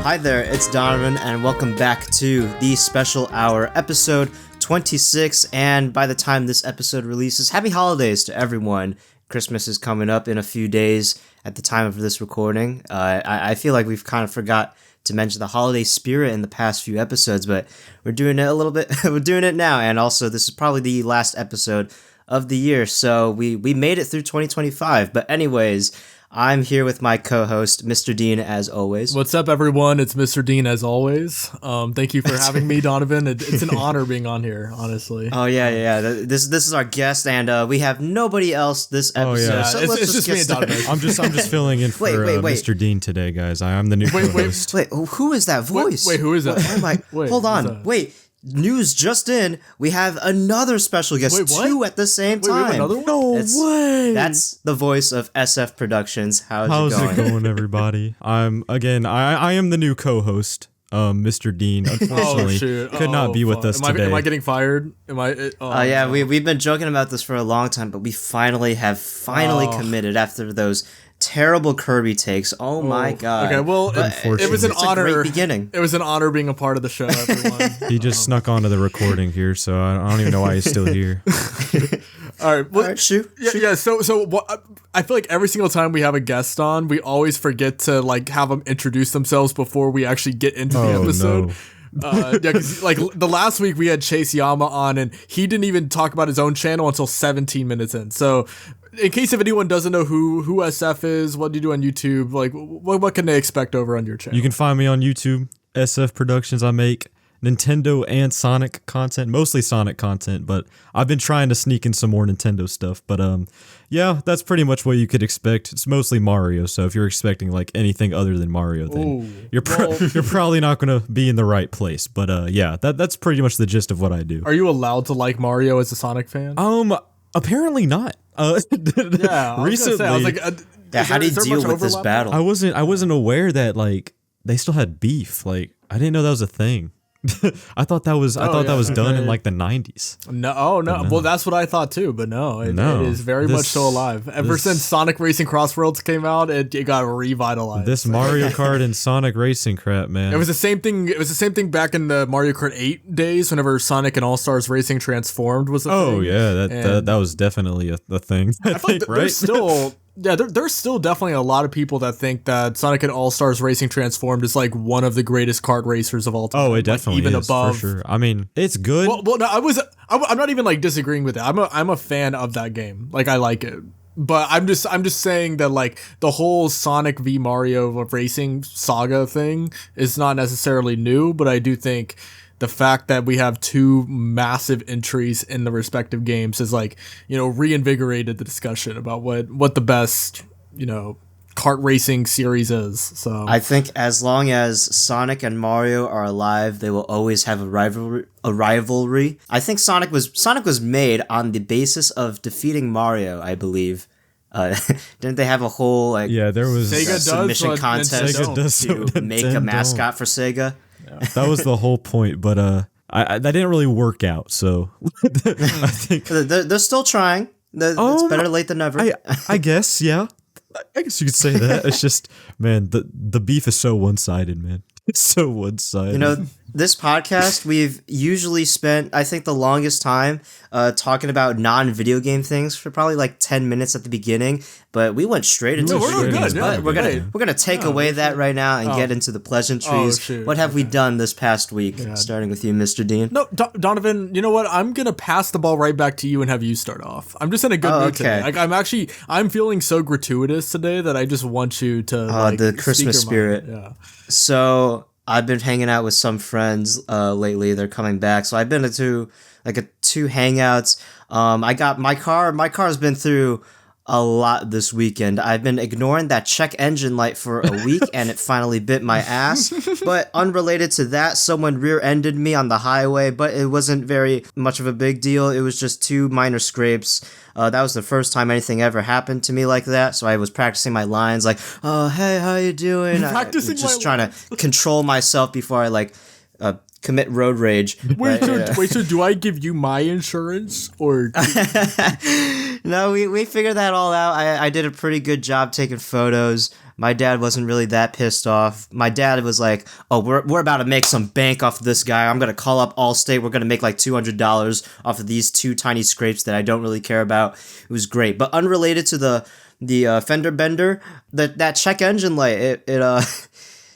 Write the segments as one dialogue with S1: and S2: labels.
S1: Hi there, it's Donovan, and welcome back to the Special Hour episode 26. And by the time this episode releases, happy holidays to everyone. Christmas is coming up in a few days at the time of this recording. I feel like we've kind of forgot to mention the holiday spirit in the past few episodes, but we're doing it a little bit. We're doing it now, and also this is probably the last episode of the year, so we made it through 2025. But anyways, I'm here with my co-host, MrDean, as always.
S2: What's up, everyone? It's MrDean, as always. Thank you for having me, Donovan. It's an honor being on here, honestly.
S1: Oh, yeah. This is our guest, and we have nobody else this episode.
S2: Oh, yeah.
S1: So
S2: it's just me and Donovan.
S3: I'm just filling in for MrDean today, guys. I'm the new co-host.
S1: Wait, who is that voice?
S2: Wait, who is that?
S1: Hold on. Wait. News just in, we have another special guest, two at the same time.
S2: We have another one?
S3: No way!
S1: That's the voice of SF Productions. How's
S3: it going, everybody? I am the new co-host, MrDean. Unfortunately, could not be with us today.
S2: Am I getting fired?
S1: Yeah, we've been joking about this for a long time, but we finally committed after those terrible Kirby takes. Oh my god.
S2: Okay, well, it was an honor.
S1: A great beginning.
S2: It was an honor being a part of the show, everyone.
S3: He just snuck onto the recording here, so I don't even know why he's still here.
S2: All right, well,
S1: shoot.
S2: Yeah. So what, I feel like every single time we have a guest on, we always forget to have them introduce themselves before we actually get into the episode. No. Cause the last week we had Chase Yama on, and he didn't even talk about his own channel until 17 minutes in. So, in case if anyone doesn't know who SF is, what do you do on YouTube? What can they expect over on your channel?
S3: You can find me on YouTube, SF Productions. I make Nintendo and Sonic content, mostly Sonic content, but I've been trying to sneak in some more Nintendo stuff. But yeah, that's pretty much what you could expect. It's mostly Mario, so if you're expecting anything other than Mario, then you're probably not going to be in the right place. But yeah, that's pretty much the gist of what I do.
S2: Are you allowed to like Mario as a Sonic fan?
S3: Apparently not.
S2: Yeah,
S3: recently,
S2: I was like,
S1: how do you deal with this battle?
S3: I wasn't aware that they still had beef. I didn't know that was a thing. I thought that was done in the 90s.
S2: No. Well, that's what I thought too, but no, it is very much so alive. Ever since Sonic Racing Crossworlds came out, it got revitalized.
S3: This Mario Kart and Sonic Racing crap, man.
S2: It was the same thing. It was the same thing back in the Mario Kart 8 days, whenever Sonic and All Stars Racing Transformed was a thing.
S3: Oh yeah, that was definitely a thing. I think, right?
S2: There's still. Yeah, there's still definitely a lot of people that think that Sonic and All-Stars Racing Transformed is one of the greatest kart racers of all time.
S3: Oh, it definitely
S2: even
S3: is,
S2: above.
S3: for sure. I mean, it's good.
S2: Well, no, I'm not even disagreeing with it. I'm a fan of that game. I like it. But I'm just saying that the whole Sonic v Mario racing saga thing is not necessarily new, but I do think the fact that we have two massive entries in the respective games is reinvigorated the discussion about what the best, kart racing series is. So
S1: I think as long as Sonic and Mario are alive, they will always have a rivalry. I think Sonic was made on the basis of defeating Mario, I believe. Didn't they have a whole
S3: there was
S2: Sega
S1: submission contest
S3: to
S1: make a mascot for Sega?
S3: That was the whole point, but that didn't really work out. So I think
S1: they're still trying. It's better late than never.
S3: I guess, yeah. I guess you could say that. It's just, man, the beef is so one-sided, man. It's so one-sided.
S1: This podcast, we've usually spent, I think, the longest time talking about non-video game things for probably 10 minutes at the beginning, but we went straight into video games. But we're gonna take away that right now and get into the pleasantries. What have we done this past week? Starting with you, Mr.
S2: No, Donovan. You know what? I'm gonna pass the ball right back to you and have you start off. I'm just in a good mood today. I'm feeling so gratuitous today that I just want you to
S1: the Christmas spirit.
S2: Yeah.
S1: So I've been hanging out with some friends lately. They're coming back, so I've been to two hangouts. I got my car. My car's been through a lot this weekend. I've been ignoring that check engine light for a week, and it finally bit my ass. But unrelated to that, someone rear-ended me on the highway, but it wasn't very much of a big deal. It was just two minor scrapes. That was the first time anything ever happened to me like that, so I was practicing my lines oh, hey, how you doing? Just trying to control myself before I commit road rage.
S2: Wait, so do I give you my insurance or?
S1: No, we figured that all out. I did a pretty good job taking photos, My dad wasn't really that pissed off. My dad was like, "Oh, we're about to make some bank off of this guy. I'm gonna call up Allstate. We're gonna make like $200 off of these two tiny scrapes that I don't really care about." It was great, but unrelated to the fender bender, that check engine light.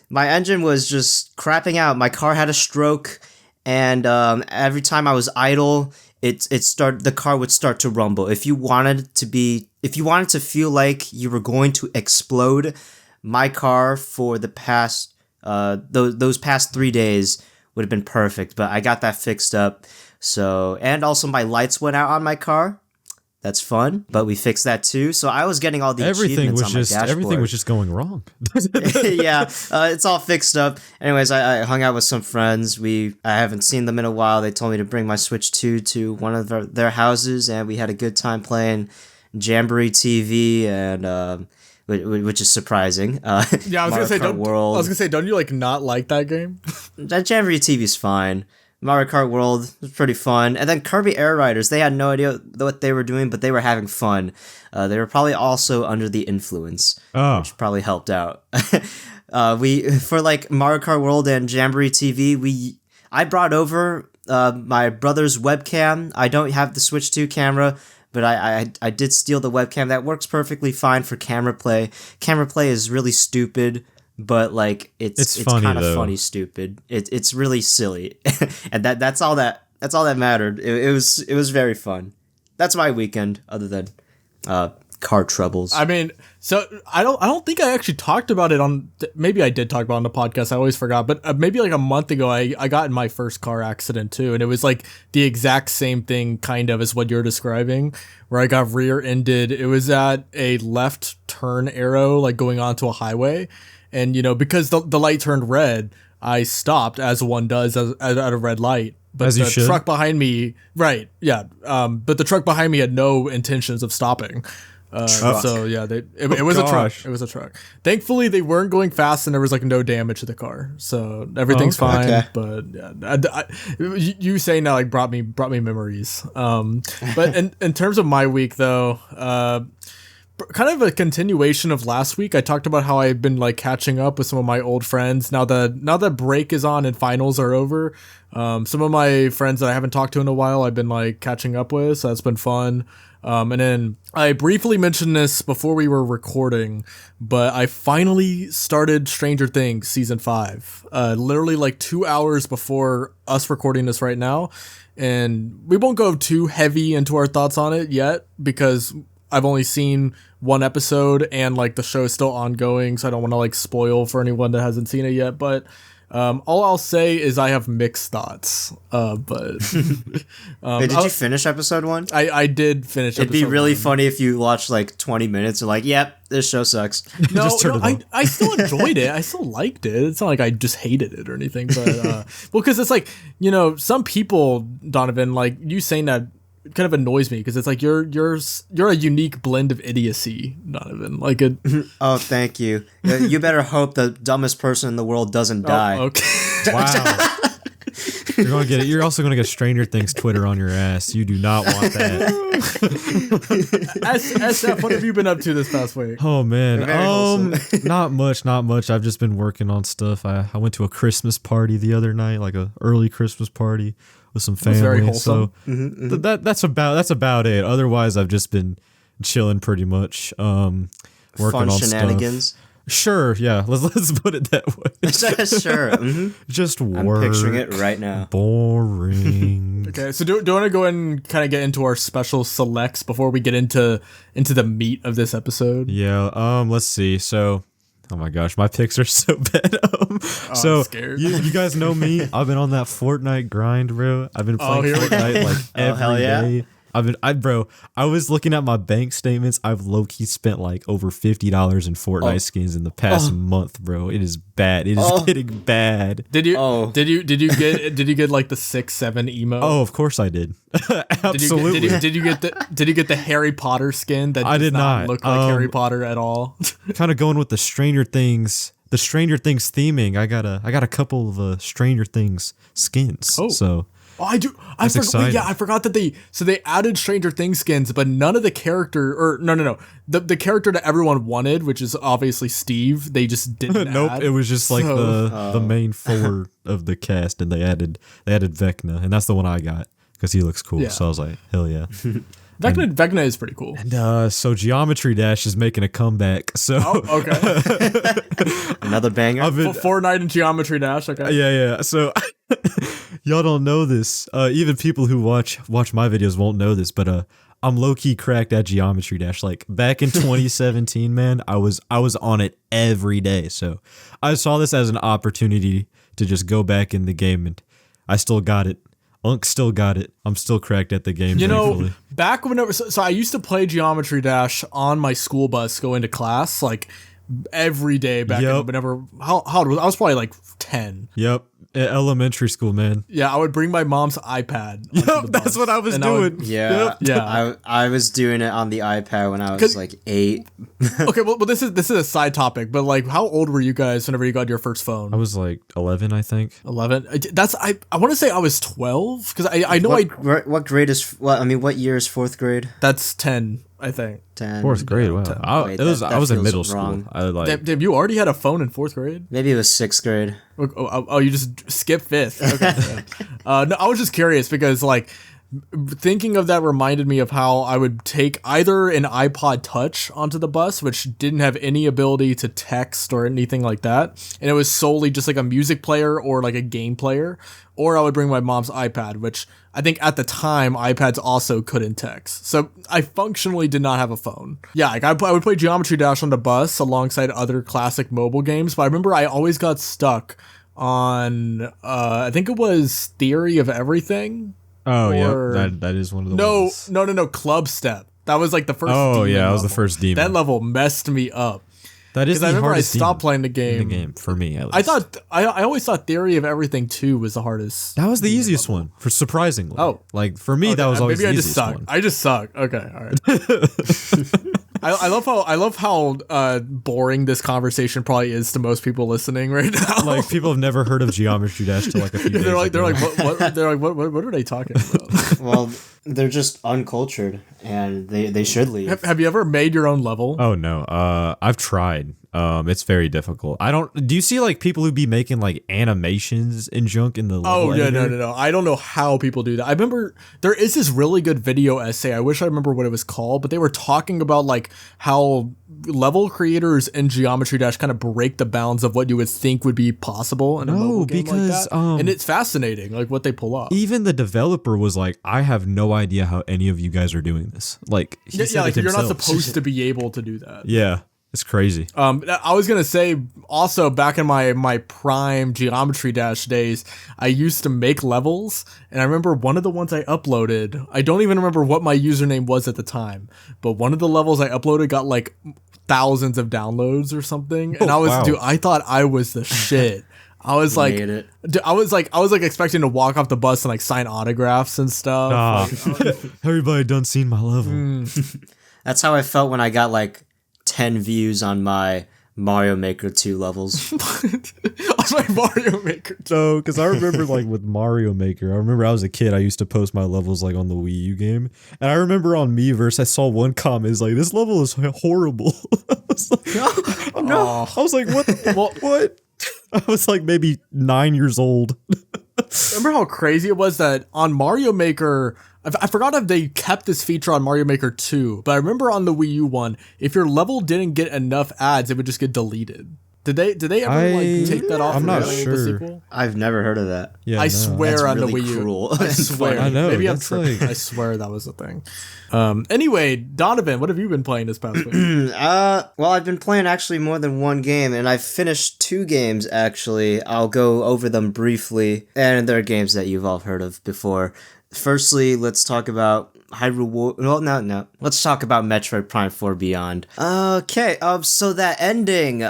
S1: My engine was just crapping out. My car had a stroke, and every time I was idle, the car would start to rumble. If you wanted to feel like you were going to explode, my car for the past those past 3 days would have been perfect. But I got that fixed up. So, and also my lights went out on my car. That's fun, but we fixed that too. So I was getting all the achievements on my dashboard.
S3: Everything was just going wrong.
S1: Yeah, it's all fixed up. Anyways, I hung out with some friends. I haven't seen them in a while. They told me to bring my Switch 2 to one of their houses, and we had a good time playing Jamboree TV, and which is surprising.
S2: Yeah, I was gonna say, don't you like not like that game?
S1: That Jamboree TV's fine. Mario Kart World was pretty fun. And then Kirby Air Riders, they had no idea what they were doing, but they were having fun. They were probably also under the influence, which probably helped out. For like Mario Kart World and Jamboree TV, I brought over my brother's webcam. I don't have the Switch 2 camera, but I did steal the webcam. That works perfectly fine for camera play. Camera play is really stupid, but like it's kind of funny stupid. It's really silly. And that's all that mattered. It was very fun. That's my weekend, other than car troubles.
S2: I mean, so I don't think I actually talked about it on, maybe I did talk about it on the podcast, I always forgot, but maybe like a month ago I got in my first car accident too, and it was like the exact same thing kind of as what you're describing, where I got rear-ended. It was at a left turn arrow, like going onto a highway. And, because the light turned red, I stopped, as one does at a red light. But
S3: as you should.
S2: Truck behind me, right, yeah. But the truck behind me had no intentions of stopping. So, yeah, it was a truck. It was a truck. Thankfully, they weren't going fast, and there was, like, no damage to the car. So, everything's fine. Okay. But, yeah, you saying that, like, brought me memories. But in terms of my week, though, kind of a continuation of last week. I talked about how I've been like catching up with some of my old friends now that break is on and finals are over. Some of my friends that I haven't talked to in a while, I've been like catching up with, so that's been fun. And then I briefly mentioned this before we were recording, but I finally started Stranger Things season 5, literally like 2 hours before us recording this right now. And we won't go too heavy into our thoughts on it yet, because I've only seen one episode and like the show is still ongoing, so I don't want to like spoil for anyone that hasn't seen it yet. But all I'll say is I have mixed thoughts. But
S1: Wait, did you finish episode 1?
S2: I did finish.
S1: It'd be really funny if you watched like 20 minutes and like, yep, this show sucks.
S2: No, I still enjoyed it. I still liked it. It's not like I just hated it or anything. But well, because it's like, some people, Donovan, like you saying that kind of annoys me, because it's like you're a unique blend of idiocy, Donovan. Like it.
S1: Oh, thank you. You better hope the dumbest person in the world doesn't die.
S2: Okay.
S3: Wow. You're gonna get it. You're also gonna get Stranger Things Twitter on your ass. You do not want that.
S2: SF, what have you been up to this past week?
S3: Oh man, not much. I've just been working on stuff. I went to a Christmas party the other night, like a early Christmas party with some family.
S2: Very wholesome.
S3: So that's about it. Otherwise, I've just been chilling pretty much. Working
S1: Fun
S3: on
S1: shenanigans.
S3: Stuff. Sure, yeah. Let's put it that way.
S1: Sure. Mm-hmm.
S3: Just work.
S1: I'm picturing it right now.
S3: Boring.
S2: Okay, so do you want to go and kind of get into our special selects before we get into the meat of this episode?
S3: Yeah. Let's see. So, oh my gosh, my picks are so bad. So
S2: I'm scared.
S3: You guys know me. I've been on that Fortnite grind, bro. I've been playing Fortnite like every day. I was looking at my bank statements. I've low-key spent like over $50 in Fortnite skins in the past month, bro. It is bad. It is getting bad.
S2: Did you get like the 6-7 emo?
S3: Oh, of course I did. Absolutely.
S2: Did you get the Harry Potter skin that
S3: I did not
S2: look like Harry Potter at all?
S3: Kind of going with the Stranger Things theming. I got a couple of Stranger Things skins. So
S2: Oh, I do.
S3: That's exciting.
S2: Yeah, I forgot that they added Stranger Things skins, but none of the character or no. The character that everyone wanted, which is obviously Steve, they just didn't
S3: Nope,
S2: add.
S3: it was just like the main four of the cast, and they added Vecna, and that's the one I got because he looks cool.
S2: Yeah.
S3: So I was like, hell yeah.
S2: Vecna is pretty cool.
S3: And so Geometry Dash is making a comeback. So
S2: Okay.
S1: Another banger.
S2: Fortnite and Geometry Dash. Okay.
S3: yeah. So y'all don't know this. Even people who watch my videos won't know this, but I'm low key cracked at Geometry Dash. Like back in 2017, man, I was on it every day. So I saw this as an opportunity to just go back in the game, and I still got it. Unk still got it. I'm still cracked at the game.
S2: You
S3: thankfully.
S2: know, back whenever, so I used to play Geometry Dash on my school bus going to class, like every day back
S3: Yep.
S2: in whenever, how old was I? Was probably like 10.
S3: Yep. Elementary school, man.
S2: Yeah, I would bring my mom's iPad. onto
S3: Yep,
S2: the
S3: that's
S2: bus,
S3: what I was
S2: and
S3: doing.
S1: Yeah,
S2: Yep. Yeah.
S1: I was doing it on the iPad when I was like 8.
S2: Okay, well, this is a side topic, but like, how old were you guys whenever you got your first phone?
S3: I was like 11, I think.
S2: 11. That's I want to say I was 12 because I know
S1: What grade is? What year is 4th grade?
S2: that's 10. I think.
S1: 10.
S3: Fourth grade. Wow.
S1: Wait,
S3: I was in
S1: feels
S3: middle
S1: wrong.
S3: school. I like.
S2: Damn, you already had a phone in 4th grade?
S1: Maybe it was 6th grade.
S2: Oh, you just skipped 5th. Okay. No, I was just curious because like thinking of that reminded me of how I would take either an iPod Touch onto the bus, which didn't have any ability to text or anything like that, and it was solely just like a music player or like a game player, or I would bring my mom's iPad, which I think at the time iPads also couldn't text. So I functionally did not have a phone. Yeah, like I would play Geometry Dash on the bus alongside other classic mobile games, but I remember I always got stuck on I think it was Theory of Everything.
S3: Oh
S2: or-
S3: yeah, that is one of the ones.
S2: No, Club Step. That was like the first.
S3: Oh yeah, that was the
S2: level.
S3: first demon.
S2: That level messed me up.
S3: That is
S2: Because
S3: the
S2: I remember I
S3: hardest
S2: stopped
S3: demon
S2: playing the
S3: in
S2: game.
S3: the game for me. At least.
S2: I thought I always thought Theory of Everything 2 was the hardest.
S3: that was the easiest one, for surprisingly.
S2: Oh.
S3: like for me, that was always
S2: maybe
S3: the
S2: I just
S3: easiest
S2: suck.
S3: one.
S2: I just suck. Okay, all right. I love how boring this conversation probably is to most people listening right now.
S3: Like people have never heard of Geometry Dash till like a few days
S2: they're
S3: ago.
S2: like what are they talking about?
S1: Well, they're just uncultured, and they should leave.
S2: Have you ever made your own level?
S3: Oh no, I've tried. It's very difficult. Do you see like people who be making like animations and junk in the level
S2: Oh, yeah,
S3: editor?
S2: no. I don't know how people do that. I remember there is this really good video essay. I wish I remember what it was called, but they were talking about like how level creators in Geometry Dash kind of break the bounds of what you would think would be possible in a mobile game
S3: because,
S2: like that. And it's fascinating, like what they pull off.
S3: Even the developer was like, I have no idea how any of you guys are doing this. Like, he said
S2: like
S3: it
S2: you're not
S3: himself.
S2: supposed to be able to do that.
S3: Yeah, it's crazy.
S2: I was gonna say also back in my prime Geometry Dash days, I used to make levels, and I remember one of the ones I uploaded. I don't even remember what my username was at the time, but one of the levels I uploaded got like thousands of downloads or something, and
S3: wow.
S2: I thought I was the shit. I was like,
S1: made it.
S2: I was like expecting to walk off the bus and like sign autographs and stuff.
S3: Everybody done seen my level.
S1: That's how I felt when I got like 10 views on my Mario Maker 2 levels.
S2: On my Mario Maker.
S3: So, because I remember like with Mario Maker, I remember I was a kid, I used to post my levels like on the Wii U game. And I remember on Miiverse, I saw one comment, it's like, this level is horrible. I was like, no. I was like, what? What? I was like maybe 9 years old.
S2: Remember how crazy it was that on Mario Maker, I forgot if they kept this feature on Mario Maker 2, but I remember on the Wii U one, if your level didn't get enough ads, it would just get deleted. Did they ever like take that off?
S3: I'm not
S2: the
S3: sure.
S2: sequel?
S1: I've never heard of that.
S3: Yeah,
S2: I
S3: no.
S2: swear
S1: That's
S2: on
S1: really
S2: the Wii U.
S1: cruel
S2: I
S1: and
S2: swear.
S3: I know,
S2: Maybe I'm
S3: that's
S2: tripping.
S3: like-
S2: I swear that was the thing. Anyway, Donovan, what have you been playing this past week?
S1: Well, I've been playing actually more than one game, and I've finished 2 games actually. I'll go over them briefly, and they're games that you've all heard of before. Firstly, let's talk about no. Let's talk about Metroid Prime 4 Beyond. Okay, so that ending,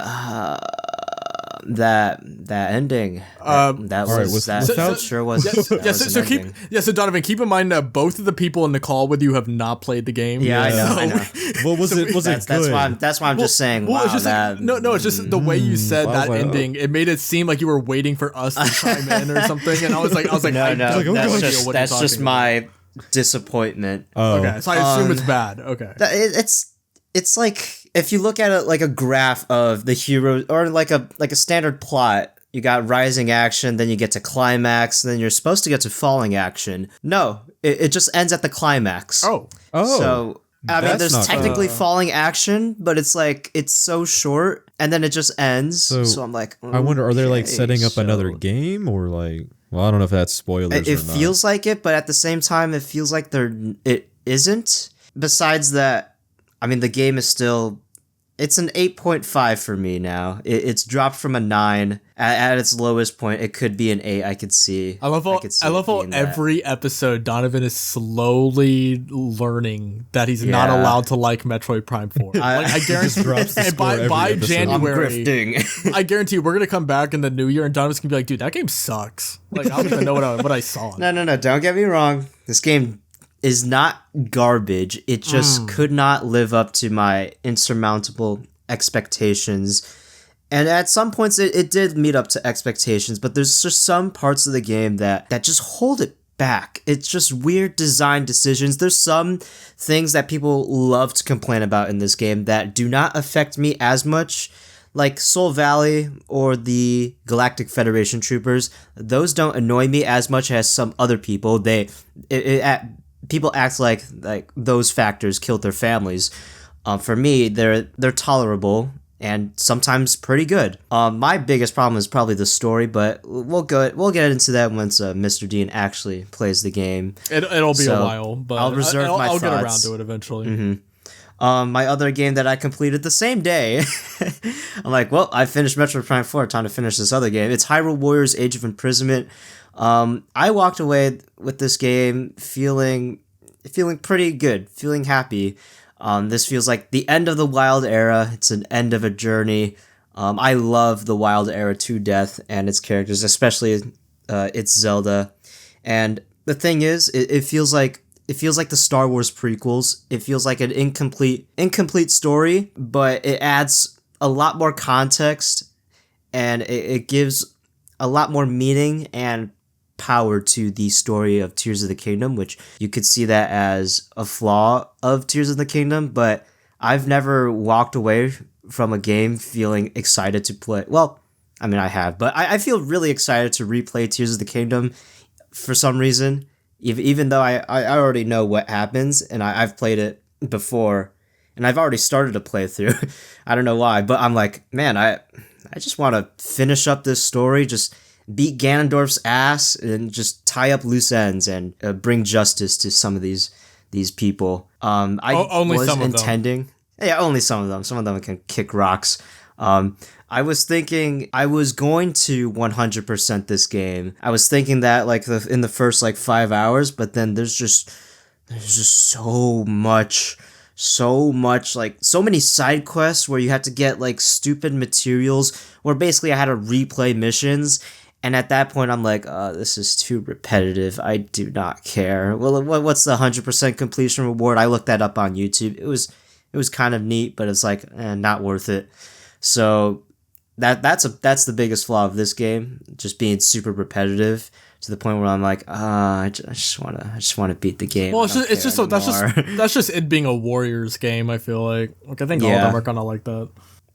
S1: that ending. That
S3: right,
S1: was that
S3: without-
S1: sure was. that was an ending.
S2: So Donovan, keep in mind that both of the people in the call with you have not played the game.
S1: Yeah, I know.
S2: So-
S1: I know.
S3: Well, was it good?
S1: That's why I'm just saying.
S2: Well,
S1: Wow,
S2: it's just
S1: that.
S2: no. It's just the way you said
S3: I was
S2: that
S3: like,
S2: ending. It made it seem like you were waiting for us to chime in or something. And I was like,
S1: No,
S2: I
S1: no,
S2: don't know
S1: that's
S2: what
S1: just
S2: you're talking
S1: my disappointment.
S3: Oh,
S2: about. Okay, so I assume it's bad. Okay.
S1: It's like if you look at it like a graph of the hero or like a standard plot. You got rising action, then you get to climax, then you're supposed to get to falling action. No, it just ends at the climax.
S2: Oh.
S1: So I mean,
S3: That's
S1: there's
S3: not
S1: technically falling action, but it's like it's so short, and then it just ends. So I'm like,
S3: I wonder, are they like
S1: okay,
S3: setting up
S1: so-
S3: another game or like? Well, I don't know if that's spoilers.
S1: It
S3: or not.
S1: feels like it, but at the same time, it feels like it isn't. Besides that, I mean, the game is still. It's an 8.5 for me now. It's dropped from a 9 at its lowest point. It could be an 8. I could see.
S2: I love how
S1: being that.
S2: every episode Donovan is slowly learning that he's not
S1: Yeah.
S2: allowed to like Metroid Prime 4. I guarantee
S3: drops the
S2: and
S3: score every
S2: by
S3: episode.
S1: I'm
S2: January,
S1: grifting.
S2: I guarantee we're gonna come back in the new year and Donovan's gonna be like, dude, that game sucks. Like I don't even know what I saw.
S1: No. Don't get me wrong. This game is not garbage. It just could not live up to my insurmountable expectations. And at some points, it did meet up to expectations, but there's just some parts of the game that just hold it back. It's just weird design decisions. There's some things that people love to complain about in this game that do not affect me as much. Like Soul Valley or the Galactic Federation troopers, those don't annoy me as much as some other people. People act like those factors killed their families. For me, they're tolerable and sometimes pretty good. My biggest problem is probably the story, but we'll get into that once Mr. Dean actually plays the game.
S2: It'll be
S1: So,
S2: a while, but
S1: I'll reserve my
S2: I'll get around
S1: thoughts.
S2: to it eventually.
S1: My other game that I completed the same day, I'm like, well, I finished Metroid Prime 4, time to finish this other game. It's Hyrule Warriors Age of Imprisonment. I walked away with this game feeling pretty good, feeling happy. This feels like the end of the Wild Era. It's an end of a journey. I love the Wild Era to death and its characters, especially its Zelda. And the thing is, it feels like the Star Wars prequels. It feels like an incomplete story, but it adds a lot more context and it gives a lot more meaning and power to the story of Tears of the Kingdom, which you could see that as a flaw of Tears of the Kingdom, but I've never walked away from a game feeling excited to play. Well, I mean, I have, but I feel really excited to replay Tears of the Kingdom for some reason, even though I already know what happens, and I've played it before, and I've already started a playthrough. I don't know why, but I'm like, man, I just want to finish up this story, just beat Ganondorf's ass, and just tie up loose ends and bring justice to some of these people.
S2: Only
S1: was
S2: some of them.
S1: intending. Yeah, only some of them. Some of them can kick rocks. I was thinking I was going to 100% this game. I was thinking that in the first 5 hours, but then there's just so much, so many side quests where you had to get stupid materials where basically I had to replay missions. And at that point, I'm like, this is too repetitive. I do not care. Well, what's the 100% completion reward? I looked that up on YouTube. It was kind of neat, but it's not worth it. So that's the biggest flaw of this game, just being super repetitive to the point where I'm like, I just want to beat the game.
S2: Well, that's just it being a Warriors game. I feel like I think all of them are kind of like that.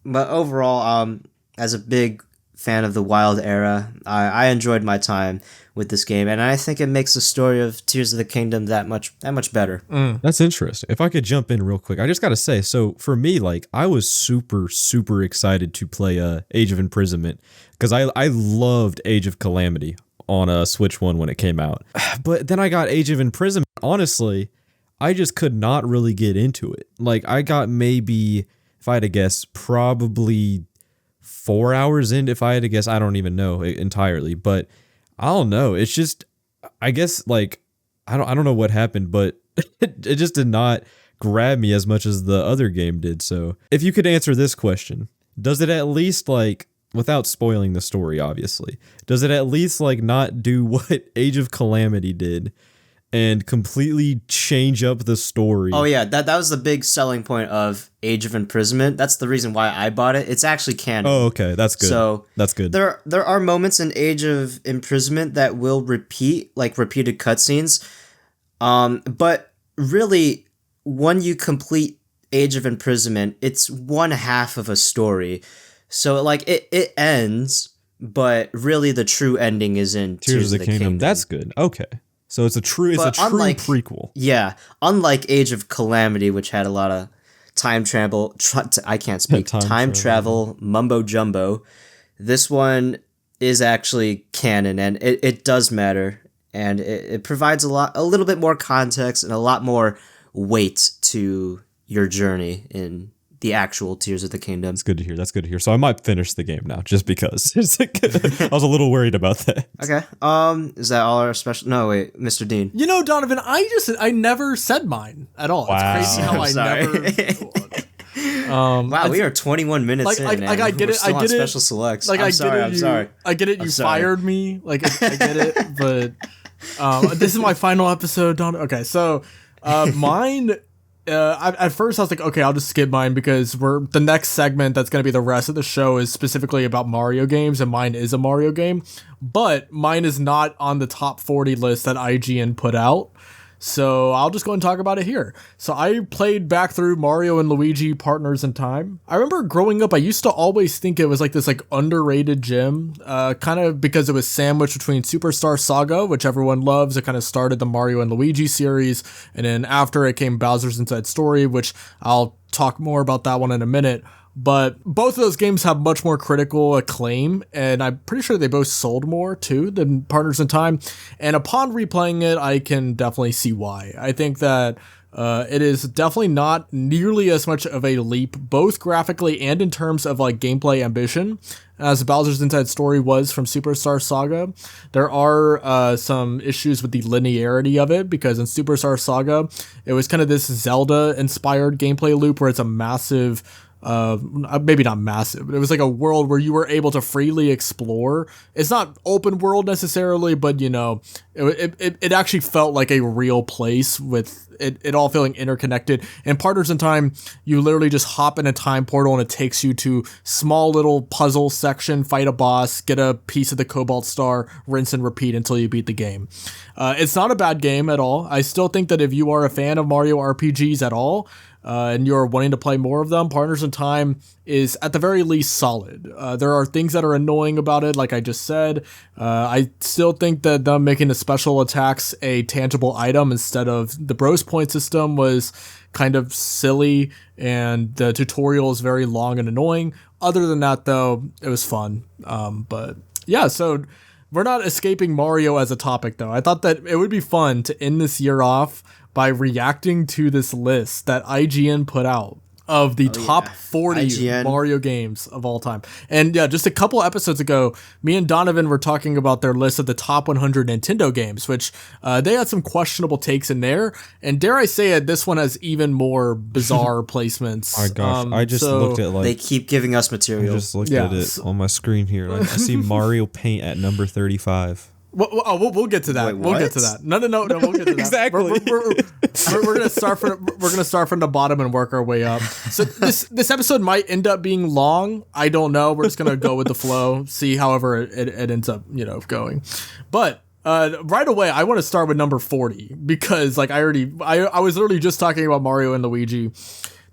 S1: But overall, as a big fan of the Wild Era, I enjoyed my time with this game, and I think it makes the story of Tears of the Kingdom that much better.
S3: That's interesting. If I could jump in real quick, I just gotta say, so for me, I was super excited to play Age of Imprisonment because I loved Age of Calamity on Switch 1 when it came out. But then I got Age of Imprisonment. Honestly, I just could not really get into it. I got maybe, if I had to guess, probably 4 hours in. If I had to guess, I don't even know entirely, but I don't know. It's just, I guess, I don't know what happened, but it just did not grab me as much as the other game did. So if you could answer this question, does it at least without spoiling the story, obviously, does it at least like not do what Age of Calamity did and completely change up the story?
S1: Oh yeah, that was the big selling point of Age of Imprisonment. That's the reason why I bought it. It's actually canon.
S3: Oh, okay, that's good.
S1: So
S3: that's good.
S1: There are moments in Age of Imprisonment that will repeat, like repeated cutscenes. But really, when you complete Age of Imprisonment, it's one half of a story. So like it ends, but really the true ending is in
S3: Tears of the Kingdom. That's good. Okay. So it's a true prequel.
S1: Yeah, unlike Age of Calamity, which had a lot of time travel. I can't speak. time travel mumbo jumbo. This one is actually canon, and it does matter, and it provides a little bit more context and a lot more weight to your journey in the actual Tears of the Kingdom.
S3: That's good to hear. That's good to hear. So I might finish the game now, just because. I was a little worried about that.
S1: Okay. Is that all our special? No, wait, Mr. Dean.
S2: You know, Donovan, I never said mine at all.
S3: Wow.
S2: It's crazy how I never.
S1: Wow, we are 21 minutes in.
S2: Like I get it. I get it.
S1: Special selects.
S2: Like
S1: I'm sorry.
S2: I get it. You fired me. Like I get it. But this is my final episode, Don. Okay, so mine. At first I was like, okay, I'll just skip mine because the next segment that's going to be the rest of the show is specifically about Mario games, and mine is a Mario game, but mine is not on the top 40 list that IGN put out. So I'll just go and talk about it here. So I played back through Mario and Luigi Partners in Time. I remember growing up, I used to always think it was like this like underrated gem, kind of because it was sandwiched between Superstar Saga, which everyone loves. It kind of started the Mario and Luigi series. And then after it came Bowser's Inside Story, which I'll talk more about that one in a minute. But both of those games have much more critical acclaim, and I'm pretty sure they both sold more, too, than Partners in Time. And upon replaying it, I can definitely see why. I think that it is definitely not nearly as much of a leap, both graphically and in terms of like gameplay ambition, as Bowser's Inside Story was from Superstar Saga. There are some issues with the linearity of it, because in Superstar Saga, it was kind of this Zelda-inspired gameplay loop where it's a massive... maybe not massive, but it was like a world where you were able to freely explore. It's not open world necessarily, but you know, it actually felt like a real place with it all feeling interconnected. And Partners in Time, you literally just hop in a time portal and it takes you to small little puzzle section, fight a boss, get a piece of the Cobalt Star, rinse and repeat until you beat the game. It's not a bad game at all. I still think that if you are a fan of Mario RPGs at all, and you're wanting to play more of them, Partners in Time is at the very least solid. There are things that are annoying about it, like I just said. I still think that them making the special attacks a tangible item instead of the bros point system was kind of silly, and the tutorial is very long and annoying. Other than that, though, it was fun. But yeah, so we're not escaping Mario as a topic, though. I thought that it would be fun to end this year off by reacting to this list that IGN put out of the top 40 IGN. Mario games of all time. And yeah, just a couple episodes ago, me and Donovan were talking about their list of the top 100 Nintendo games, which they had some questionable takes in there. And dare I say it, this one has even more bizarre placements.
S3: Oh my gosh, I just looked at
S1: they keep giving us material.
S3: I just looked at it on my screen here. I see Mario Paint at number 35.
S2: We'll get to that.
S1: Wait,
S2: we'll get to that. No, we'll get to that.
S3: Exactly.
S2: We're gonna start from the bottom and work our way up. So this episode might end up being long. I don't know. We're just gonna go with the flow. See however it ends up, going. But right away, I want to start with number 40 because like I was literally just talking about Mario and Luigi.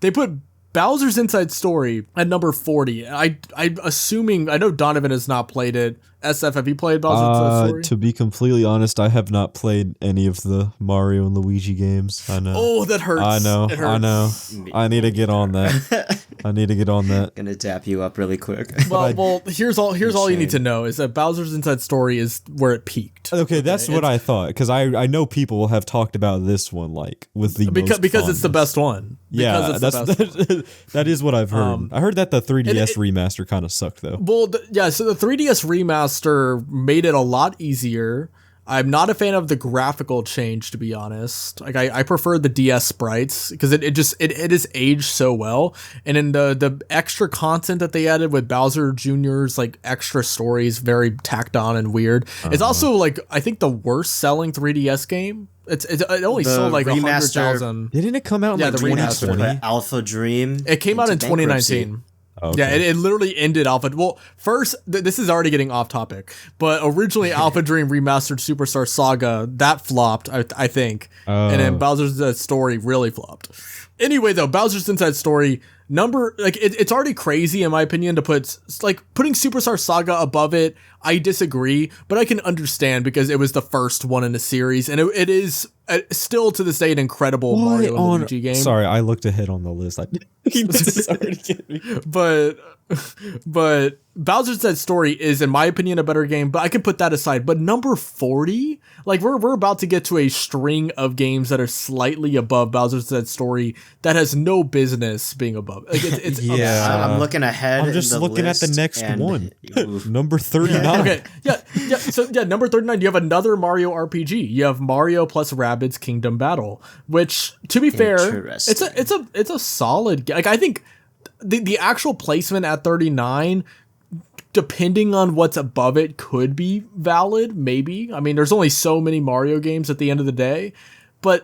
S2: They put Bowser's Inside Story at number 40. I'm assuming, I know Donovan has not played it. SF, have you played Bowser's Inside Story?
S3: To be completely honest, I have not played any of the Mario and Luigi games. I know.
S2: Oh, that hurts.
S3: I know.
S2: It hurts.
S3: I know. I need to get on that.
S1: Gonna tap you up really quick.
S2: Well, here's all you need to know is that Bowser's Inside Story is where it peaked.
S3: Okay, that's what I thought, because I know people have talked about this one like with the
S2: because it's the best one.
S3: Yeah, that is what I've heard. I heard that the 3DS remaster kind of sucked though.
S2: Well, so the 3DS remaster made it a lot easier. I'm not a fan of the graphical change, to be honest. Like I prefer the DS sprites because it is aged so well. And in the extra content that they added with Bowser Jr.'s like extra stories, very tacked on and weird. It's also like I think the worst selling 3DS game. It only sold like 100,000.
S3: Didn't it come out in like
S2: the
S3: 2020?
S1: Alpha Dream.
S2: It came out in 2019.
S3: Okay.
S2: Yeah, it literally ended Alpha. Well, first, this is already getting off topic, but originally Alpha Dream Remastered Superstar Saga, that flopped, I think. And then Bowser's Story really flopped. Anyway, though, Bowser's Inside Story, it's already crazy, in my opinion, to put, like, putting Superstar Saga above it. I disagree, but I can understand because it was the first one in the series, and it is still to this day an incredible Mario and Luigi game.
S3: Sorry, I looked ahead on the list. This is already getting me.
S2: But Bowser's Inside Story is, in my opinion, a better game, but I can put that aside. But number 40, like we're about to get to a string of games that are slightly above Bowser's Inside Story that has no business being above. Like it's
S3: Yeah.
S1: I'm looking ahead.
S3: I'm just looking at the next one. Number 39.
S2: Okay, yeah. So number 39, you have another Mario RPG. You have Mario plus Rabbids Kingdom Battle, which, to be fair, it's a solid. Like I think the actual placement at 39, depending on what's above it, could be valid. Maybe. I mean, there's only so many Mario games at the end of the day. But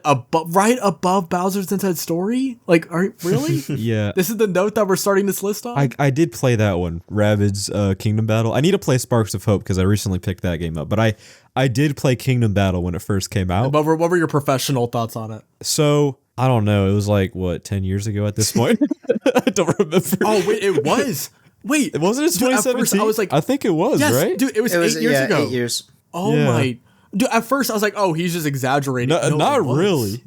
S2: right above Bowser's Inside Story? Like, really?
S3: Yeah.
S2: This is the note that we're starting this list on?
S3: I did play that one, Rabbids Kingdom Battle. I need to play Sparks of Hope because I recently picked that game up. But I did play Kingdom Battle when it first came out.
S2: What were your professional thoughts on it?
S3: So, I don't know. It was like, 10 years ago at this point? I don't remember.
S2: Oh, wait, it was. Wait.
S3: Wasn't it 2017?
S2: I was like,
S3: I think it was,
S2: yes,
S3: right?
S2: Dude, it was 8 years ago.
S1: 8 years.
S2: Oh,
S3: Yeah.
S2: my. Dude, at first I was like, oh, he's just exaggerating.
S3: No, not really.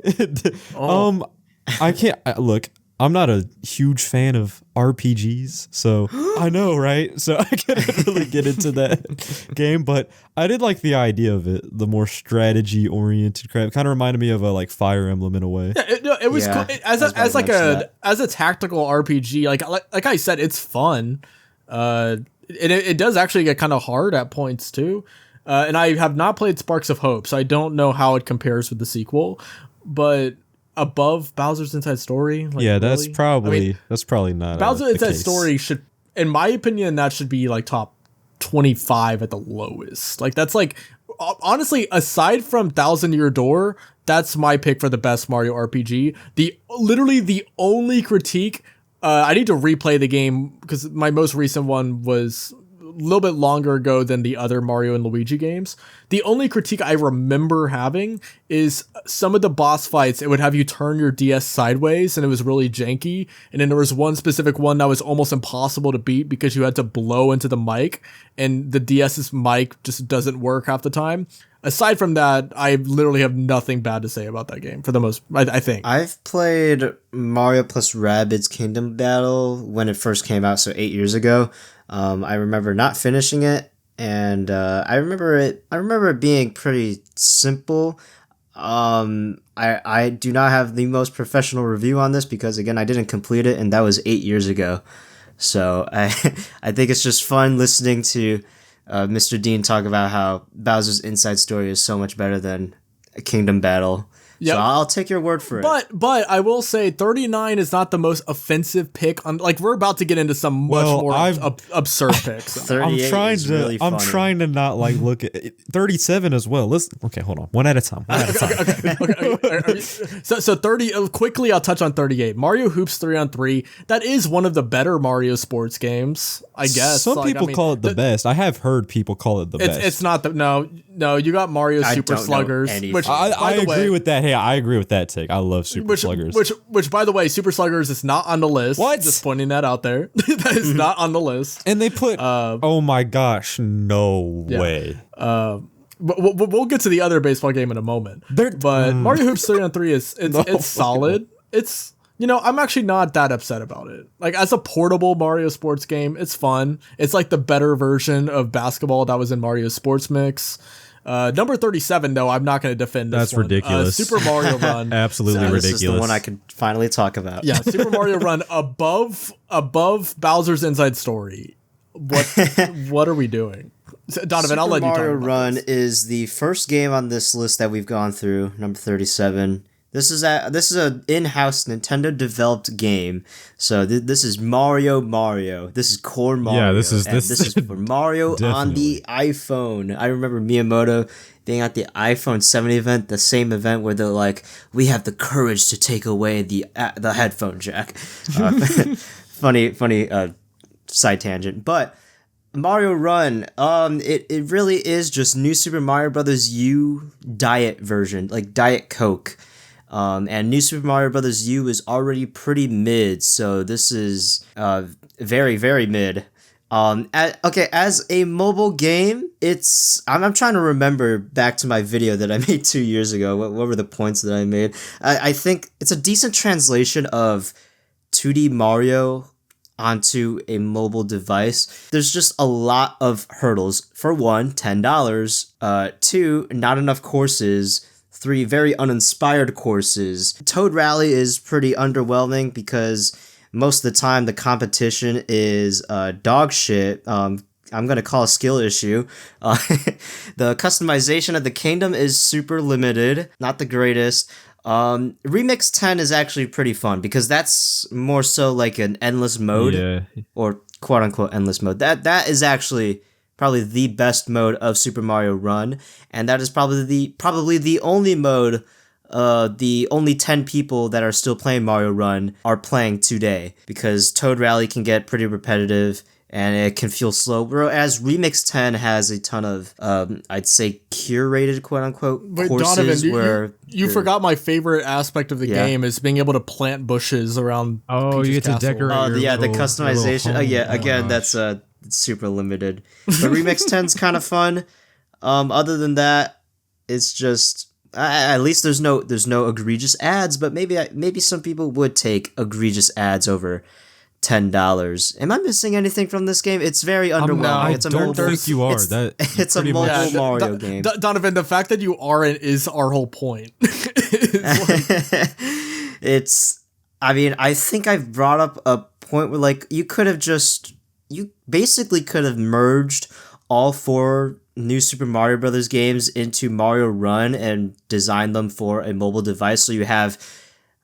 S3: I can't look. I'm not a huge fan of RPGs, so I know, right? So I couldn't really get into that game, but I did like the idea of it. The more strategy oriented crap kind of reminded me of a like Fire Emblem in a way.
S2: Yeah, it was cool. As a tactical RPG. Like I said, it's fun. It does actually get kind of hard at points too. And I have not played Sparks of Hope, so I don't know how it compares with the sequel. But above Bowser's Inside Story, like,
S3: yeah, that's
S2: really?
S3: probably not.
S2: Bowser's Inside
S3: case.
S2: Story should, in my opinion, that should be like top 25 at the lowest. Like that's like, honestly, aside from Thousand Year Door, that's my pick for the best Mario RPG. Literally the only critique. I need to replay the game because my most recent one was a little bit longer ago than the other Mario and Luigi games. The only critique I remember having is some of the boss fights, it would have you turn your DS sideways and it was really janky. And then there was one specific one that was almost impossible to beat because you had to blow into the mic and the DS's mic just doesn't work half the time. Aside from that, I literally have nothing bad to say about that game for the most, I think.
S1: I've played Mario plus Rabbids Kingdom Battle when it first came out, so 8 years ago. I remember not finishing it, and I remember it being pretty simple. I do not have the most professional review on this because, again, I didn't complete it, and that was 8 years ago. So I think it's just fun listening to MrDean talk about how Bowser's Inside Story is so much better than Kingdom Battle. Yep. So I'll take your word for it. But
S2: I will say 39 is not the most offensive pick. Like we're about to get into some much more absurd picks.
S1: 38 is really funny.
S3: I'm trying to not like look at 37 as well. Okay, hold on. One at a time.
S2: Okay. So 30. Quickly, I'll touch on 38. Mario Hoops 3-on-3. That is one of the better Mario sports games, I guess.
S3: Some people call it the best. I have heard people call it the best.
S2: It's not the no. You got Mario Super Sluggers, which
S3: I agree with that. Hey, I agree with that take. I love Super Sluggers.
S2: Which, by the way, Super Sluggers is not on the list.
S3: What?
S2: Just pointing that out there. That is not on the list.
S3: And they put, oh my gosh, no way.
S2: We'll get to the other baseball game in a moment. But Mario Hoops 3-on-3 it's solid. It's, I'm actually not that upset about it. Like, as a portable Mario sports game, it's fun. It's like the better version of basketball that was in Mario Sports Mix. Number 37, though, I'm not going to defend this.
S3: That's ridiculous.
S2: Super Mario Run.
S3: Absolutely ridiculous.
S1: This is the one I could finally talk about.
S2: Yeah, Super Mario Run above Bowser's Inside Story. What are we doing? Donovan, I'll let you talk
S1: Mario
S2: about
S1: Run
S2: this.
S1: is the first game on this list that we've gone through, number 37. This is an in-house Nintendo developed game. So this is Mario. This is core Mario.
S3: Yeah, this is
S1: for Mario on the iPhone. I remember Miyamoto being at the iPhone 7 event, the same event where they're like, "We have the courage to take away the headphone jack." Funny side tangent, but Mario Run, it really is just New Super Mario Bros. U diet version, like Diet Coke. And New Super Mario Bros. U is already pretty mid, so this is very, very mid. As a mobile game, I'm trying to remember back to my video that I made 2 years ago. What were the points that I made? I think it's a decent translation of 2D Mario onto a mobile device. There's just a lot of hurdles. For one, $10. Two, not enough courses. 3, very uninspired courses. Toad Rally is pretty underwhelming because most of the time the competition is dog shit. I'm going to call a skill issue. The customization of the kingdom is super limited, not the greatest. Remix 10 is actually pretty fun because that's more so like an endless mode, or quote unquote endless mode. That is actually probably the best mode of Super Mario Run, and that is probably the only mode the only 10 people that are still playing Mario Run are playing today, because Toad Rally can get pretty repetitive and it can feel slow, whereas Remix 10 has a ton of I'd say curated quote unquote courses.
S2: Donovan, you forgot my favorite aspect of the game is being able to plant bushes around Peach's
S3: you get
S2: castle.
S3: to decorate
S1: the customization. Again, that's super limited. But Remix 10's kind of fun. Other than that, it's just at least there's no egregious ads, but maybe some people would take egregious ads over $10. Am I missing anything from this game? It's very underwhelming. It's a
S3: don't think you are.
S1: It's a mobile Mario game.
S2: Donovan, the fact that you aren't is our whole point.
S1: I think I've brought up a point where like you basically could have merged all 4 New Super Mario Bros. Games into Mario Run and designed them for a mobile device. So you have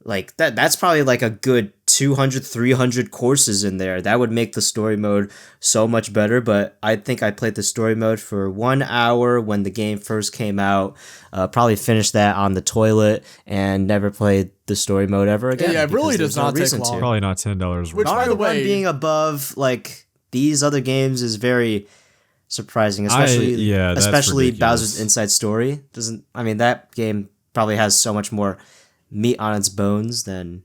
S1: like that's probably like a good 200, 300 courses in there. That would make the story mode so much better, but I think I played the story mode for 1 hour when the game first came out, probably finished that on the toilet and never played the story mode ever again.
S2: Yeah, it really does not take long.
S3: Probably not $10.
S2: Which, by the way,
S1: being above like these other games is very surprising, especially Bowser's Inside Story. That game probably has so much more meat on its bones than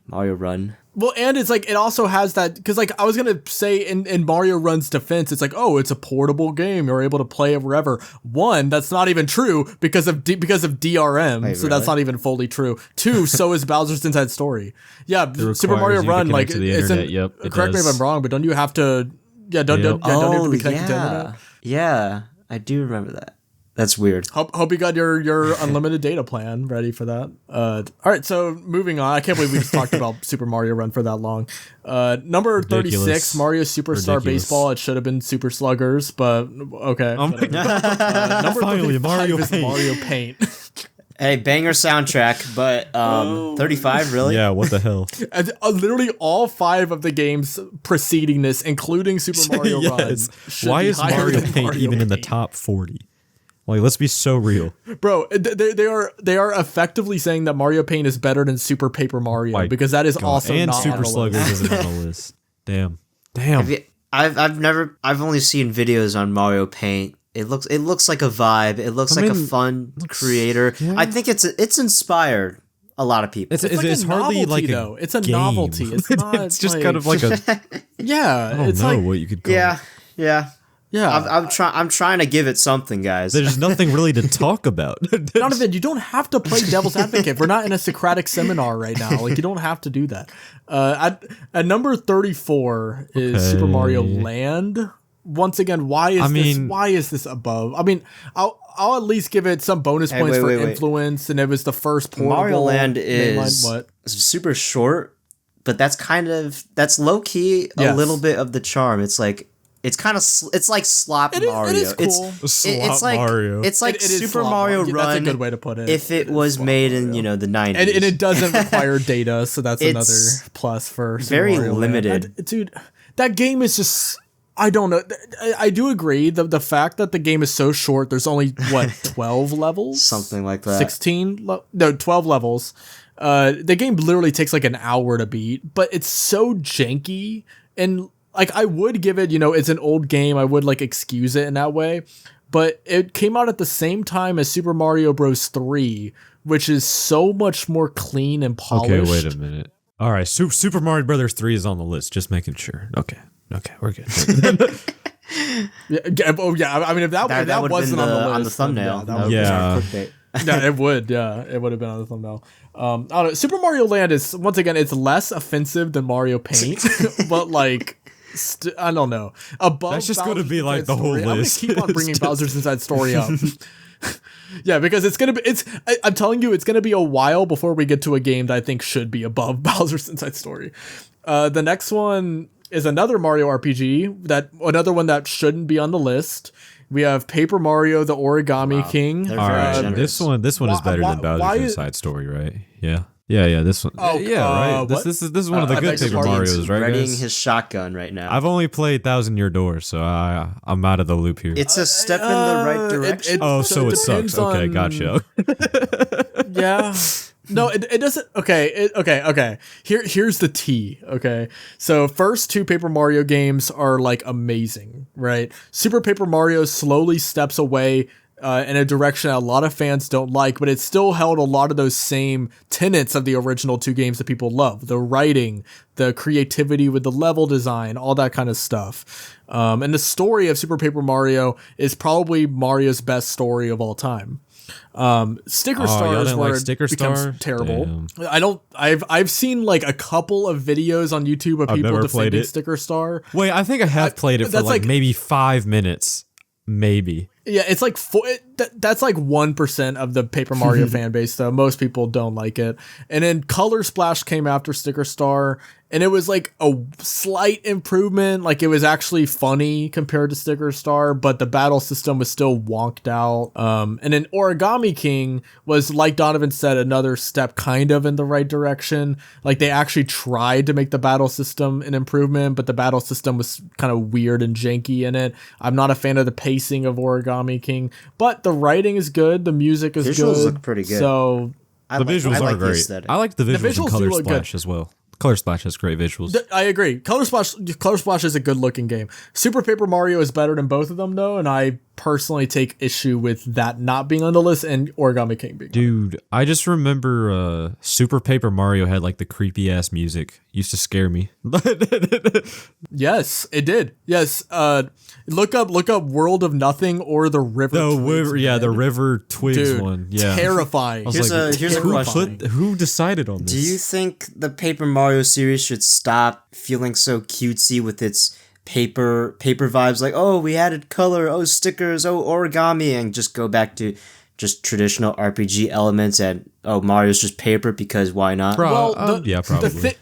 S1: Mario Run.
S2: Well, and it's like it also has that, because like I was gonna say in Mario Run's defense, it's like, oh, it's a portable game, you're able to play it wherever. One, that's not even true because of DRM.
S1: Wait,
S2: so that's not even fully true. 2, so is Bowser's Inside Story. Yeah, Super Mario Run, like correct me if I'm wrong, but don't you have to? Yeah, don't you have to be connected to internet?
S1: Yeah, I do remember that. That's weird.
S2: Hope you got your unlimited data plan ready for that. All right, so moving on. I can't believe we just talked about Super Mario Run for that long. Number 36, Mario Superstar Baseball. It should have been Super Sluggers, but okay.
S3: Oh my God.
S2: Number
S3: Finally, Mario Paint.
S2: Mario Paint.
S1: Hey, banger soundtrack, but 35, really?
S3: Yeah, what the hell?
S2: And, literally all 5 of the games preceding this, including Super Mario Run.
S3: Why is Mario Paint even in the top 40? Like, let's be so real,
S2: bro. They are effectively saying that Mario Paint is better than Super Paper Mario, because that is also
S3: and
S2: not
S3: Super
S2: on the
S3: Sluggers
S2: list.
S3: isn't on the list. Damn.
S1: I've only seen videos on Mario Paint. It looks like a vibe. It looks like a fun creator. Yeah. I think it's inspired a lot lot of people.
S2: It's hardly like
S3: though.
S2: It's a
S3: game.
S2: Novelty. It's not.
S3: It's just kind of like a.
S2: Yeah,
S3: I don't know what you could call it.
S1: Yeah. I'm trying to give it something, guys.
S3: There's nothing really to talk about.
S2: Donovan, you don't have to play devil's advocate. We're not in a Socratic seminar right now. Like, you don't have to do that. At number 34 is Super Mario Land. Once again, why is this above? I mean, I'll at least give it some bonus points for influence, and it was the first portable.
S1: Mario Land is super short, but that's low key a little bit of the charm. It's like It's kind of it's like slop Mario.
S2: It is cool.
S1: It's like
S3: Mario.
S1: It's like
S2: It is
S1: Super
S2: slop
S1: Mario
S2: Mario.
S1: Run.
S2: That's a good way to put it.
S1: If it was made in the 90s,
S2: and it doesn't require data, so that's
S1: It's
S2: another plus for Super
S1: very
S2: Mario Land.
S1: limited.
S2: Dude, that game is just. I don't know. I do agree. The fact that the game is so short, there's only, 12 levels?
S1: Something like that.
S2: 12 levels. The game literally takes like an hour to beat, but it's so janky. And like, I would give it, it's an old game. I would like excuse it in that way. But it came out at the same time as Super Mario Bros. 3, which is so much more clean and polished.
S3: Okay, wait a minute. All right, Super Mario Brothers 3 is on the list. Just making sure. Okay, we're good.
S2: Yeah. I mean, if that wasn't on the list,
S1: thumbnail,
S3: yeah.
S2: Yeah, it would. Yeah, it would have been on the thumbnail. I don't know. Super Mario Land is, once again, it's less offensive than Mario Paint, but like, I don't know. Above
S3: That's just
S2: going to
S3: be like the whole list.
S2: I'm going to keep on bringing Bowser's Inside Story up. Yeah, because I'm telling you, it's going to be a while before we get to a game that I think should be above Bowser's Inside Story. The next one is another Mario RPG, another one that shouldn't be on the list. We have Paper Mario: The Origami King.
S1: They're
S3: All right,
S1: generous.
S3: this one is better than Bowser's Inside Story, right? Yeah. This one. Right. This is one of the good Paper Marios, right,
S1: readying
S3: guys?
S1: his shotgun right now.
S3: I've only played Thousand Year Door, so I'm out of the loop here.
S1: It's a step in the right direction.
S3: So it sucks. Okay, gotcha.
S2: Yeah. No, it doesn't. Okay. Here's the tea. Okay. So first two Paper Mario games are like amazing, right? Super Paper Mario slowly steps away in a direction that a lot of fans don't like, but it still held a lot of those same tenets of the original two games that people love. The writing, the creativity with the level design, all that kind of stuff. And the story of Super Paper Mario is probably Mario's best story of all time. Sticker stars where it becomes terrible. Damn. I've seen like a couple of videos on YouTube of people defending Sticker Star.
S3: Wait, I think I have played it for like maybe 5 minutes. Maybe.
S2: Yeah, it's like that's like 1% of the Paper Mario fan base, though. Most people don't like it. And then Color Splash came after Sticker Star, and it was like a slight improvement. Like, it was actually funny compared to Sticker Star, but the battle system was still wonked out. And then Origami King was, like Donovan said, another step kind of in the right direction. Like, they actually tried to make the battle system an improvement, but the battle system was kind of weird and janky in it. I'm not a fan of the pacing of Origami King, but the writing is good. The music is good.
S1: Visuals look pretty good.
S2: So
S3: the visuals are great. I like the visuals in Color Splash as well. Color Splash has great visuals.
S2: I agree. Color Splash is a good looking game. Super Paper Mario is better than both of them, though, and I personally take issue with that not being on the list and Origami King being.
S3: Dude, I just remember Super Paper Mario had like the creepy ass music. Used to scare me.
S2: Yes, it did. Yes. Look up World of Nothing or the River.
S3: The River Twigs one. Yeah,
S2: terrifying.
S1: Here's a question.
S3: Who decided on this?
S1: Do you think the Paper Mario series should stop feeling so cutesy with its paper vibes? Like, oh, we added color, oh, stickers, oh, origami, and just go back to just traditional RPG elements and, oh, Mario's just paper because why not?
S3: Yeah, probably.
S2: The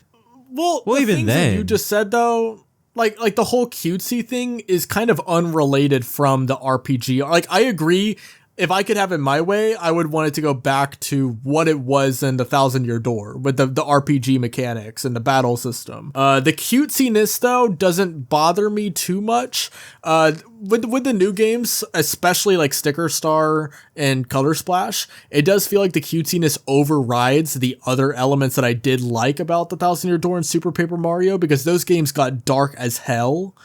S3: even
S2: things
S3: then,
S2: that you just said, though, like the whole cutesy thing is kind of unrelated from the RPG. Like, I agree. If I could have it my way, I would want it to go back to what it was in the Thousand Year Door with the RPG mechanics and the battle system. The cutesiness, though, doesn't bother me too much. With the new games, especially like Sticker Star and Color Splash, it does feel like the cutesiness overrides the other elements that I did like about the Thousand Year Door and Super Paper Mario, because those games got dark as hell.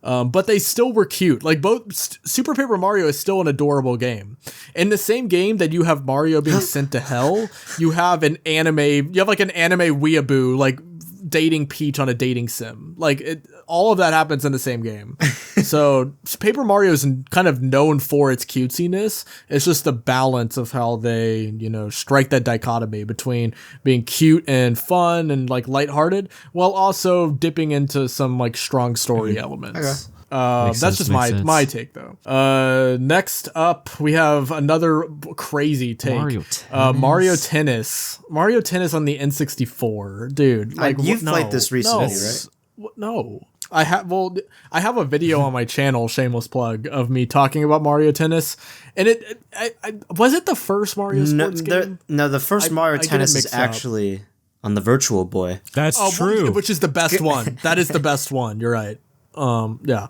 S2: But they still were cute. Like, both Super Paper Mario is still an adorable game. In the same game that you have Mario being sent to hell, you have like an anime weeaboo, like, dating Peach on a dating sim. Like, all of that happens in the same game. So Paper Mario is kind of known for its cutesiness. It's just the balance of how they, strike that dichotomy between being cute and fun and like lighthearted, while also dipping into some like strong story elements. Okay. That's just my take, though. Next up, we have another crazy take. Mario Tennis. Mario Tennis on the N64, dude. Like,
S1: you've played this recently, right?
S2: No. I have a video on my channel, shameless plug, of me talking about Mario Tennis, and was it the first Mario sports game?
S1: No, the first Mario Tennis is actually on the Virtual Boy.
S3: That's true.
S2: Which is the best one. That is the best one. You're right. Yeah.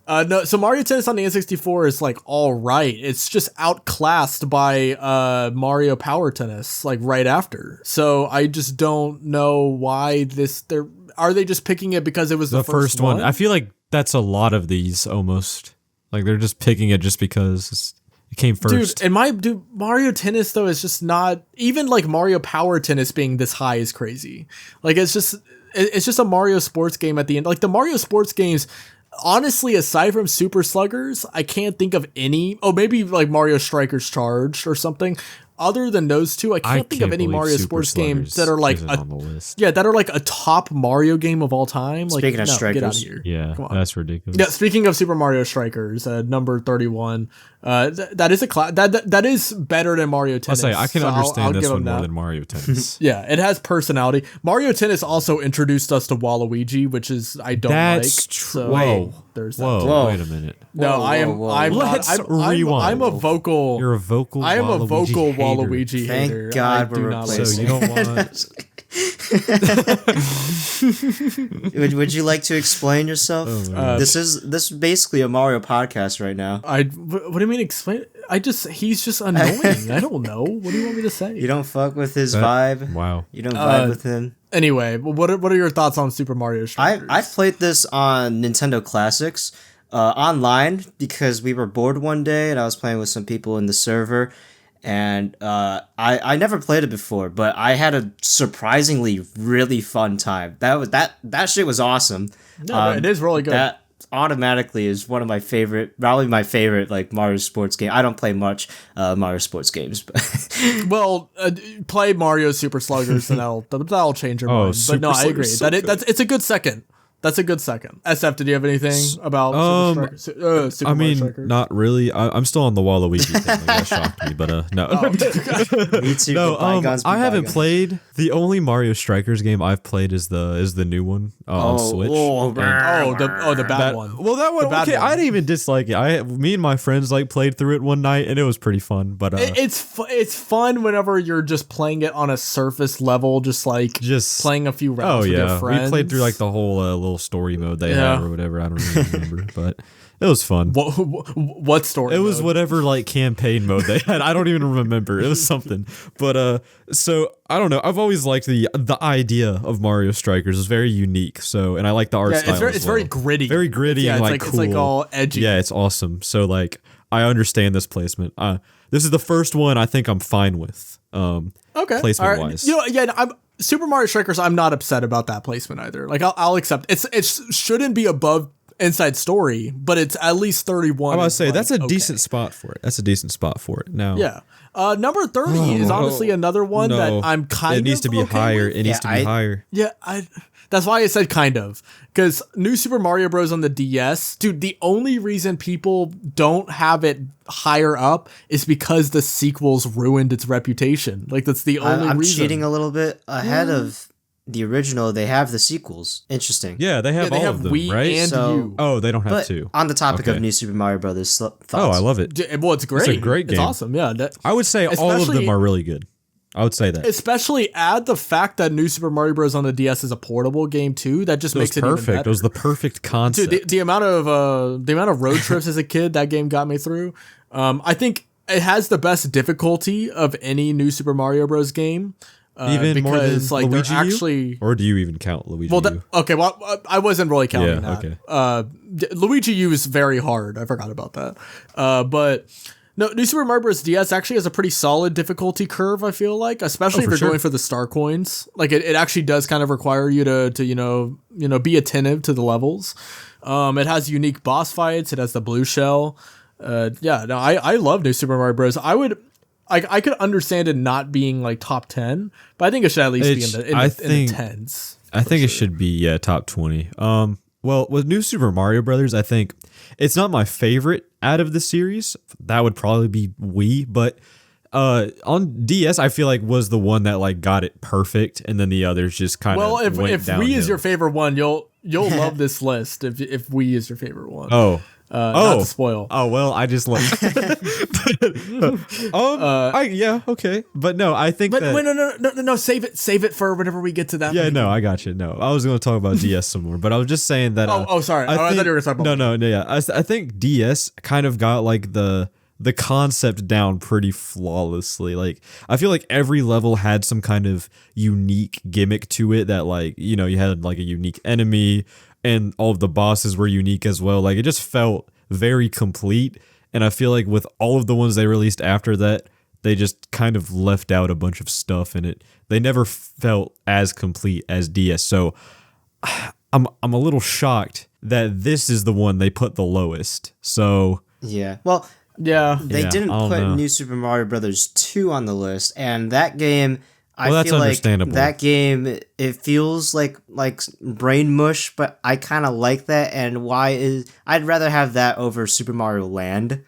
S2: No, so Mario Tennis on the N64 is like all right. It's just outclassed by Mario Power Tennis like right after. So I just don't know why are they just picking it because it was the first one?
S3: I feel like that's a lot of these almost. Like they're just picking it just because it came first.
S2: Dude, Mario Tennis though is just not even like Mario Power Tennis being this high is crazy. Like it's just a Mario sports game at the end. Like the Mario sports games, honestly, aside from Super Sluggers, I can't think of any. Oh, maybe like Mario Strikers Charged or something. Other than those two, I can't think of any Mario sports games that are like that are like a top Mario game of all time. Like,
S1: speaking of Strikers,
S2: get out of here.
S3: Yeah, that's ridiculous.
S2: Yeah, speaking of Super Mario Strikers, number 31, that is that is better than Mario Tennis.
S3: I can understand this one more than Mario Tennis.
S2: Yeah, it has personality. Mario Tennis also introduced us to Waluigi, which is I don't
S3: that's
S2: like.
S3: True.
S2: So
S3: whoa,
S2: there's that.
S3: Whoa, wait a minute.
S2: No,
S3: rewind.
S2: I'm a vocal.
S3: You're a vocal.
S2: I am a vocal
S3: hater.
S2: Waluigi hater.
S1: Thank God
S2: I do not like
S3: So you don't want.
S1: Would you like to explain yourself? This is basically a Mario podcast right now.
S2: What do you mean explain? He's just annoying. I don't know. What do you want me to say?
S1: You don't fuck with his vibe.
S3: Wow.
S1: You don't vibe with him.
S2: Anyway, what are your thoughts on Super Mario Strikers?
S1: I've played this on Nintendo Classics online because we were bored one day and I was playing with some people in the server. And I never played it before, but I had a surprisingly really fun time. That shit was awesome.
S2: No, it is really good.
S1: That automatically is one of my favorite, probably my favorite like Mario sports game. I don't play much Mario sports games, but
S2: well, play Mario Super Sluggers and that'll change your mind. But no, I agree. It's a good second. That's a good second. SF, did you have anything about Super Mario Strikers?
S3: Not really. I'm still on the Waluigi thing. Like, that shocked me, but no.
S1: Me too.
S3: No, I haven't played. The only Mario Strikers game I've played is the new one on Switch.
S2: The bad one.
S3: Well, that one. Okay, I didn't even dislike it. Me and my friends played through it one night, and it was pretty fun. But
S2: it's fun whenever you're just playing it on a surface level, just playing a few rounds with your friends.
S3: We played through like the whole little story mode they have or whatever. I don't really remember, but it was fun.
S2: What story?
S3: It was whatever like campaign mode they had. I don't even remember. It was something. But so I don't know. I've always liked the idea of Mario Strikers. It's very unique. So and I like the art style.
S2: It's very gritty.
S3: Very gritty and like cool.
S2: It's like all edgy.
S3: Yeah, it's awesome. So like I understand this placement. This is the first one I think I'm fine with.
S2: Okay.
S3: Placement wise.
S2: Super Mario Strikers, I'm not upset about that placement either. Like I'll accept it shouldn't be above Inside Story, but it's at least 31.
S3: I was say that's a decent spot for it. That's a decent spot for it. Now,
S2: yeah. Number 30 is honestly another one that I'm kind of.
S3: It needs to be higher. It needs to be higher.
S2: Yeah, that's why I said kind of, because New Super Mario Bros. On the DS, dude, the only reason people don't have it higher up is because the sequels ruined its reputation. Like that's the only reason.
S1: I'm cheating a little bit ahead of the original. They have the sequels. Interesting.
S3: Yeah, they have all of them,
S2: Wii
S3: right?
S2: And U.
S3: Oh, they don't have two.
S1: On the topic of New Super Mario Brothers, thoughts?
S3: Oh, I love it.
S2: Well, it's great.
S3: It's a great game.
S2: It's awesome. Yeah,
S3: I would say all of them are really good. I would say that.
S2: Especially add the fact that New Super Mario Bros. On the DS is a portable game too. That just makes it
S3: perfect.
S2: Even better.
S3: It was the perfect concept.
S2: Dude, the amount of road trips as a kid that game got me through. I think it has the best difficulty of any New Super Mario Bros. Game.
S3: Even more than Luigi
S2: actually,
S3: or do you even count Luigi U?
S2: Okay, well, I wasn't really counting that.
S3: Okay.
S2: Luigi U is very hard. I forgot about that. But no, New Super Mario Bros. DS actually has a pretty solid difficulty curve, I feel like, especially if you're going for the star coins. Like it actually does kind of require you to be attentive to the levels. It has unique boss fights. It has the blue shell. I love New Super Mario Bros. I could understand it not being like top 10, but I think it should at least be in the tens.
S3: I think it should be top 20. Well, with New Super Mario Brothers, I think it's not my favorite out of the series. That would probably be Wii, but on DS, I feel like was the one that like got it perfect, and then the others just kind of
S2: if Wii is your favorite one, you'll love this list. If Wii is your favorite one. Not to spoil.
S3: Oh well, I just like. Yeah, okay, but no, I think.
S2: But wait, no, save it for whenever we get to that.
S3: Yeah, no, I got you. No, I was going to talk about DS some more, but I was just saying that.
S2: Sorry, I thought you were going to talk about.
S3: No, yeah, I think DS kind of got like the concept down pretty flawlessly. Like, I feel like every level had some kind of unique gimmick to it that, like, you know, you had like a unique enemy, and all of the bosses were unique as well. Like, it just felt very complete. And I feel like with all of the ones they released after that, they just kind of left out a bunch of stuff in it. They never felt as complete as DS. So I'm a little shocked that this is the one they put the lowest. So
S1: yeah, well, they didn't put New Super Mario Brothers 2 on the list, and that game. I feel like that game, it feels like brain mush, but I kind of like that, and I'd rather have that over Super Mario Land.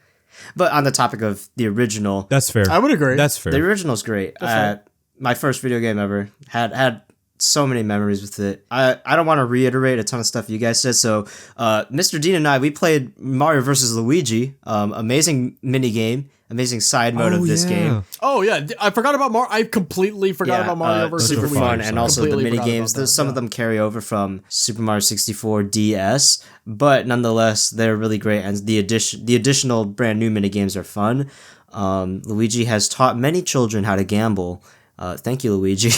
S1: But on the topic of the original...
S3: That's fair.
S2: I would agree.
S3: That's fair.
S1: The original's great. My first video game ever. Had so many memories with it. I don't want to reiterate a ton of stuff you guys said, so Mr. Dean and I, we played Mario vs. Luigi. Amazing mini game. Amazing side mode of this game.
S2: Oh yeah, I forgot about Mario. I completely forgot about Mario vs.
S1: Super
S2: Luigi.
S1: Fun, and also the mini games. Some of them carry over from Super Mario 64 DS, but nonetheless, they're really great. And the additional brand new mini games are fun. Luigi has taught many children how to gamble. Thank you, Luigi.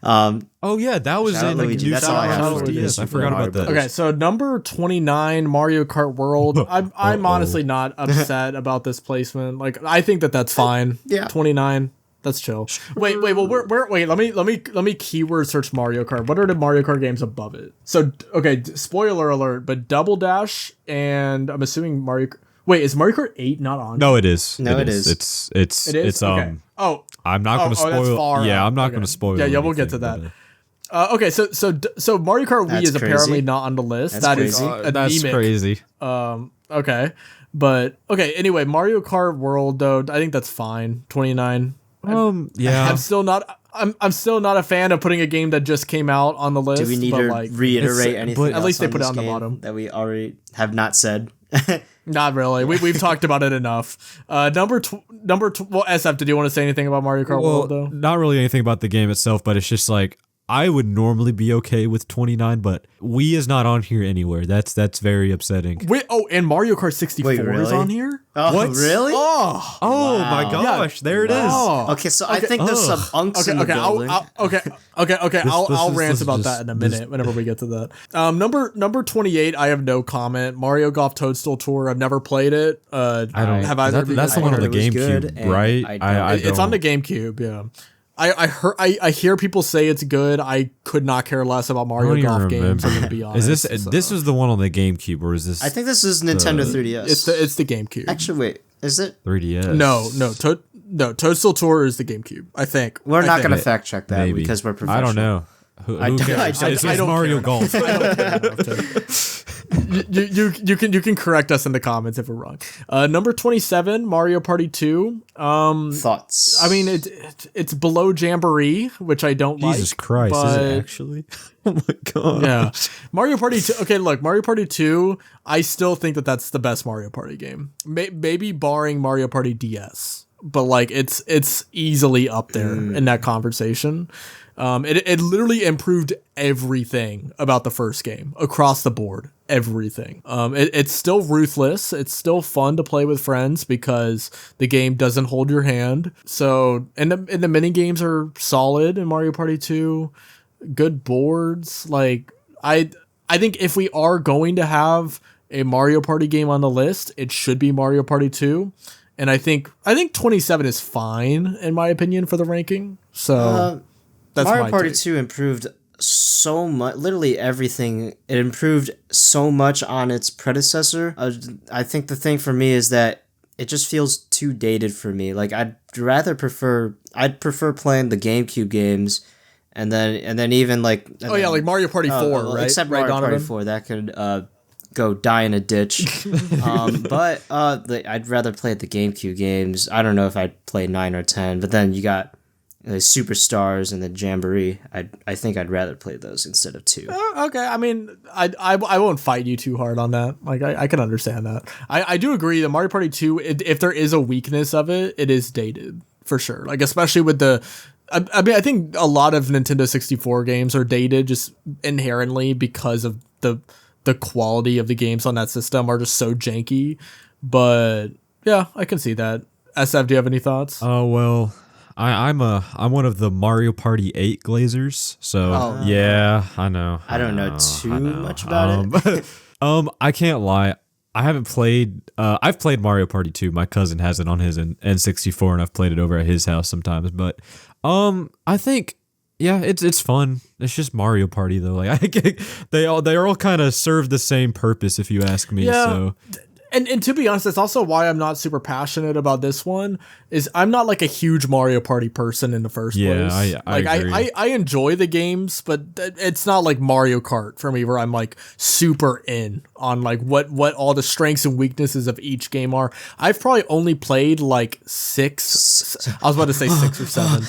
S3: Oh yeah, that was in
S1: Luigi. That's all I have for DS.
S3: I forgot about that.
S2: Okay, so number 29, Mario Kart World. I'm honestly not upset about this placement. Like, I think that's fine.
S1: Yeah,
S2: 29. That's chill. Wait. Well, wait. Let me keyword search Mario Kart. What are the Mario Kart games above it? So okay, spoiler alert. But Double Dash and I'm assuming Mario. Wait, is Mario Kart 8 not on?
S3: No, it is.
S1: No, it is.
S3: It's
S2: okay.
S3: I'm not going to spoil.
S2: That's far
S3: I'm not
S2: okay.
S3: going to spoil.
S2: Yeah, we'll get to that. Okay, so Mario Kart Wii is apparently not on the list.
S1: That's
S3: crazy.
S2: Okay, but okay. Anyway, Mario Kart World though, I think that's fine. 29.
S3: Yeah.
S2: I'm still not. I'm still not a fan of putting a game that just came out on the list.
S1: Do we need to reiterate anything?
S2: At least they put it
S1: on
S2: the bottom
S1: that we already have not said.
S2: Not really. We've talked about it enough. Well, SF, did you want to say anything about Mario Kart World though?
S3: Not really anything about the game itself, but it's just like I would normally be okay with 29, but Wii is not on here anywhere. That's very upsetting.
S2: Wait, and Mario Kart 64 is on here?
S1: Oh,
S2: what?
S1: Really?
S2: Oh,
S3: wow. My gosh, there it is.
S1: Okay, so I think there's some unks in the building.
S2: I'll rant about that in a minute whenever we get to that. Number 28, I have no comment. Mario Golf Toadstool Tour, I've never played it.
S3: I don't. That's the one on the GameCube, right?
S2: It's on the GameCube, yeah. I hear people say it's good. I could not care less about Mario Golf games. I'm gonna be honest.
S3: This is the one on the GameCube, or is this?
S1: I think this is Nintendo 3DS.
S2: It's the GameCube.
S1: Actually, wait, is it
S3: 3DS?
S2: No. Toadstool Tour is the GameCube. I think
S1: we're not gonna fact check that because we're professional.
S3: I don't know. Who cares? It's Mario Golf.
S2: You can correct us in the comments if we're wrong. Number 27, Mario Party 2.
S1: Thoughts?
S2: I mean, it's below Jamboree, which I don't like.
S3: Jesus Christ, is it actually? Oh my god.
S2: Yeah. Mario Party 2. Okay, look, Mario Party 2, I still think that's the best Mario Party game. Maybe barring Mario Party DS. But like it's easily up there in that conversation. It literally improved everything about the first game across the board. Everything. It's still ruthless. It's still fun to play with friends because the game doesn't hold your hand. So and the mini games are solid in Mario Party 2. Good boards. Like I think if we are going to have a Mario Party game on the list, it should be Mario Party 2. And I think 27 is fine in my opinion for the ranking. So that's
S1: Mario Party 2 improved so much. Literally everything. It improved so much on its predecessor. I think the thing for me is that it just feels too dated for me. Like I'd prefer playing the GameCube games, and then even like
S2: like Mario Party 4, right?
S1: Except
S2: right,
S1: Mario
S2: Donovan?
S1: Party 4, that could go die in a ditch. But I'd rather play the GameCube games. I don't know if I'd play 9 or 10, but then you got Superstars and the Jamboree. I think I'd rather play those instead of 2.
S2: Okay, I mean, I won't fight you too hard on that. Like, I can understand that. I do agree that Mario Party 2, if there is a weakness of it, it is dated, for sure. Like, especially with the... I mean, I think a lot of Nintendo 64 games are dated just inherently because of the quality of the games on that system are just so janky. But, yeah, I can see that. SF, do you have any thoughts?
S3: Oh, well... I'm one of the Mario Party 8 glazers, so yeah, I know.
S1: I don't know too much about it.
S3: I can't lie. I haven't played. I've played Mario Party 2. My cousin has it on his N64, and I've played it over at his house sometimes. But I think it's fun. It's just Mario Party though. Like they all kind of serve the same purpose, if you ask me.
S2: Yeah.
S3: So.
S2: And to be honest, that's also why I'm not super passionate about this one, is I'm not like a huge Mario Party person in the first place.
S3: I agree.
S2: I enjoy the games, but it's not like Mario Kart for me where I'm like super in on like what all the strengths and weaknesses of each game are. I've probably only played like 6. I was about to say 6 or 7.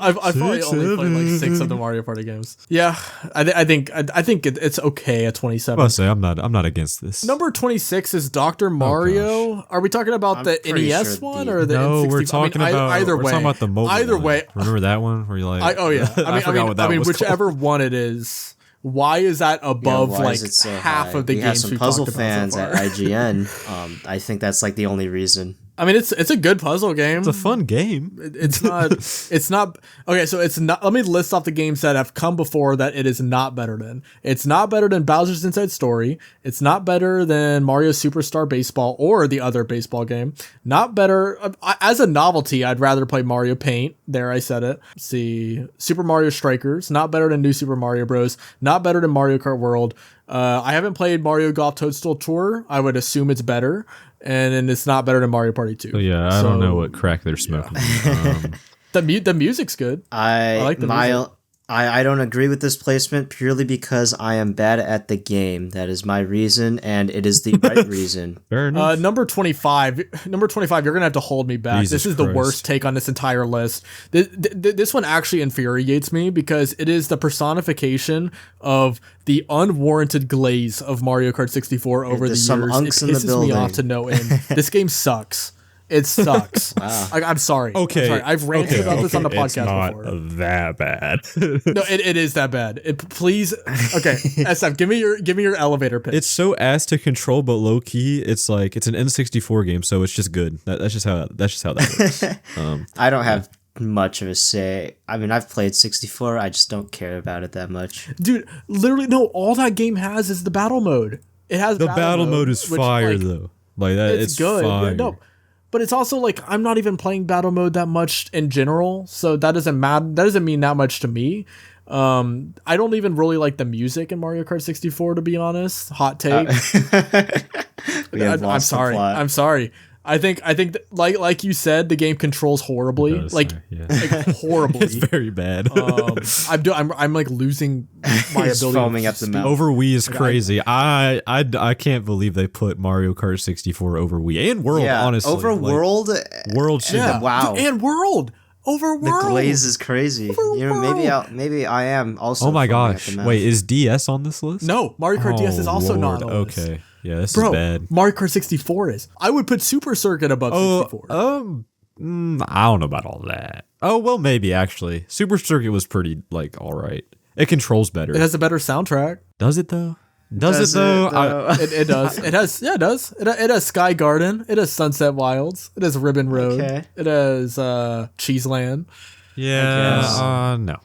S2: I've probably only played like 6 of the Mario Party games. Yeah, I think it's okay at 27.
S3: I'll say I'm not against this.
S2: Number 26 is Dr. Mario. Are we talking about the NES one or the N64?
S3: We're talking about
S2: either way.
S3: We're talking about the mobile.
S2: Either
S3: one.
S2: way,
S3: remember that one where you're like,
S2: I mean, whichever one it is. Why is that above like
S1: so
S2: half
S1: high?
S2: of the
S1: we
S2: games
S1: have some
S2: we've
S1: puzzle
S2: talked
S1: fans
S2: about so
S1: at IGN. I think that's like the only reason.
S2: I mean, it's a good puzzle game.
S3: It's a fun game.
S2: It's not okay. So it's not. Let me list off the games that have come before that it is not better than. It's not better than Bowser's Inside Story. It's not better than Mario Superstar Baseball or the other baseball game. Not better as a novelty. I'd rather play Mario Paint. There, I said it. Let's see, Super Mario Strikers. Not better than New Super Mario Bros. Not better than Mario Kart World. I haven't played Mario Golf Toadstool Tour. I would assume it's better. And then it's not better than Mario Party 2.
S3: So yeah, I don't know what crack they're smoking. Yeah.
S2: The music's good.
S1: I like the music. I don't agree with this placement purely because I am bad at the game. That is my reason, and it is the right reason.
S3: Fair enough.
S2: Number 25, you're gonna have to hold me back.
S3: Jesus
S2: this is the
S3: Christ.
S2: worst take on this entire list. This one actually infuriates me because it is the personification of the unwarranted glaze of Mario Kart 64 over the
S1: There's
S2: years.
S1: some
S2: It
S1: unks in the
S2: pisses me
S1: building.
S2: off to no end. This game sucks. It sucks.
S1: Wow.
S2: I'm sorry.
S3: Okay.
S2: I'm sorry. I've ranted about this on the
S3: It's
S2: podcast
S3: not
S2: before.
S3: that bad.
S2: No, it is that bad. Please. Okay, SF, give me your elevator pitch.
S3: It's so ass to control, but low key, it's like it's an N64 game, so it's just good. That's just how that works.
S1: I don't have much of a say. I mean, I've played 64. I just don't care about it that much.
S2: Dude, literally, no. All that game has is the battle mode. It has
S3: The battle mode is
S2: which,
S3: fire
S2: like,
S3: though. Like that, it's
S2: good.
S3: fire.
S2: Yeah, no, but it's also like I'm not even playing battle mode that much in general, so that doesn't matter. That doesn't mean that much to me. I don't even really like the music in Mario Kart 64, to be honest. Hot take. I'm sorry. I'm sorry. I think that, like you said, the game controls horribly, like horribly.
S3: It's very bad.
S2: I'm like losing my ability.
S1: Foaming up the mouth.
S3: Over Wii is crazy. I can't believe they put Mario Kart 64 over Wii and World. Honestly,
S1: over
S3: like,
S1: World.
S3: World should.
S1: Yeah, wow.
S2: And World. Over World.
S1: The glaze is crazy. You know, maybe I am also.
S3: Oh my
S1: foaming
S3: gosh!
S1: at the mouth.
S3: Wait, is DS on this list?
S2: No, Mario Kart DS is also not on this.
S3: Okay, yeah, this
S2: Bro,
S3: is bad.
S2: Mario Kart 64 is. I would put Super Circuit above 64.
S3: I don't know about all that. Oh well, maybe actually. Super Circuit was pretty like all right. It controls better.
S2: It has a better soundtrack.
S3: Does it though? Does it though?
S2: It does. It has. Yeah, it does. It has Sky Garden. It has Sunset Wilds. It has Ribbon Road.
S1: Okay.
S2: It has Cheeseland.
S3: Yeah. No.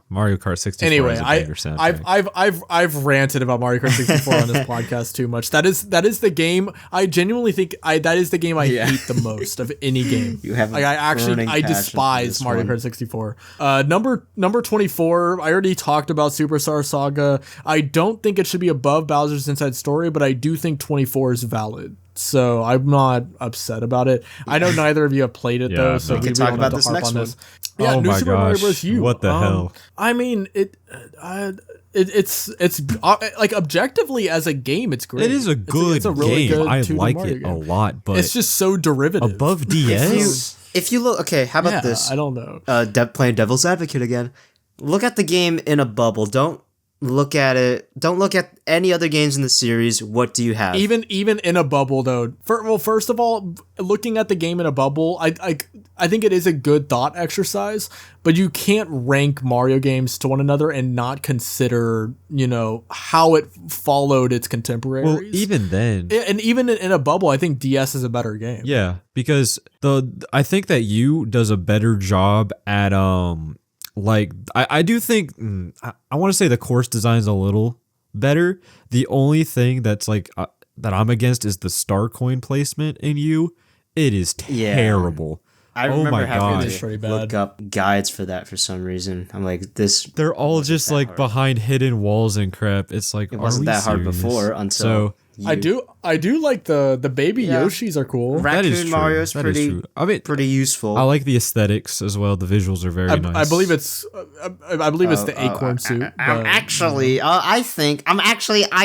S3: Mario Kart 64.
S2: Anyway,
S3: has a better soundtrack.
S2: I've ranted about Mario Kart 64 on this podcast too much. That is the game I genuinely think that is the game I hate the most of any game.
S1: You have
S2: like I despise Mario Kart 64. Number 24. I already talked about Superstar Saga. I don't think it should be above Bowser's Inside Story, but I do think 24 is valid. So I'm not upset about it. I know neither of you have played it though, so
S3: we
S1: can talk about this next one.
S2: Yeah,
S3: Oh
S2: New
S3: my
S2: Super Mario
S3: gosh,
S2: Bros. U.
S3: what the hell?
S2: I mean, it's like objectively as a game, it's great.
S3: It is a good
S2: it's a really
S3: game.
S2: Good
S3: I
S2: 2D
S3: like
S2: Mario
S3: it
S2: game.
S3: a lot, but
S2: It's just so derivative.
S3: above DS.
S1: If you look, okay, how about
S2: Yeah,
S1: this?
S2: I don't know.
S1: Playing devil's advocate again. Look at the game in a bubble. Don't look at it. Don't look at any other games in the series. What do you have?
S2: Even in a bubble though. First of all, looking at the game in a bubble, I think it is a good thought exercise, but you can't rank Mario games to one another and not consider, how it followed its contemporaries.
S3: Well, even then,
S2: and even in a bubble, I think DS is a better game.
S3: yeah, because I think that U does a better job at like I do think I want to say the course design's a little better. The only thing that's like that I'm against is the star coin placement in U. It is terrible.
S1: I remember having
S2: It's pretty
S1: to
S2: bad.
S1: look up guides for that for some reason. I'm like, this.
S3: They're all just
S1: that
S3: like
S1: hard.
S3: behind hidden walls and crap. It's like
S1: It wasn't that hard before until.
S2: I do like the baby Yoshis are cool.
S3: That is
S1: Raccoon
S3: true.
S1: Mario's
S3: That is
S1: pretty.
S3: true. I mean,
S1: Pretty useful.
S3: I like the aesthetics as well. The visuals are very nice.
S2: I believe it's the acorn suit.
S1: I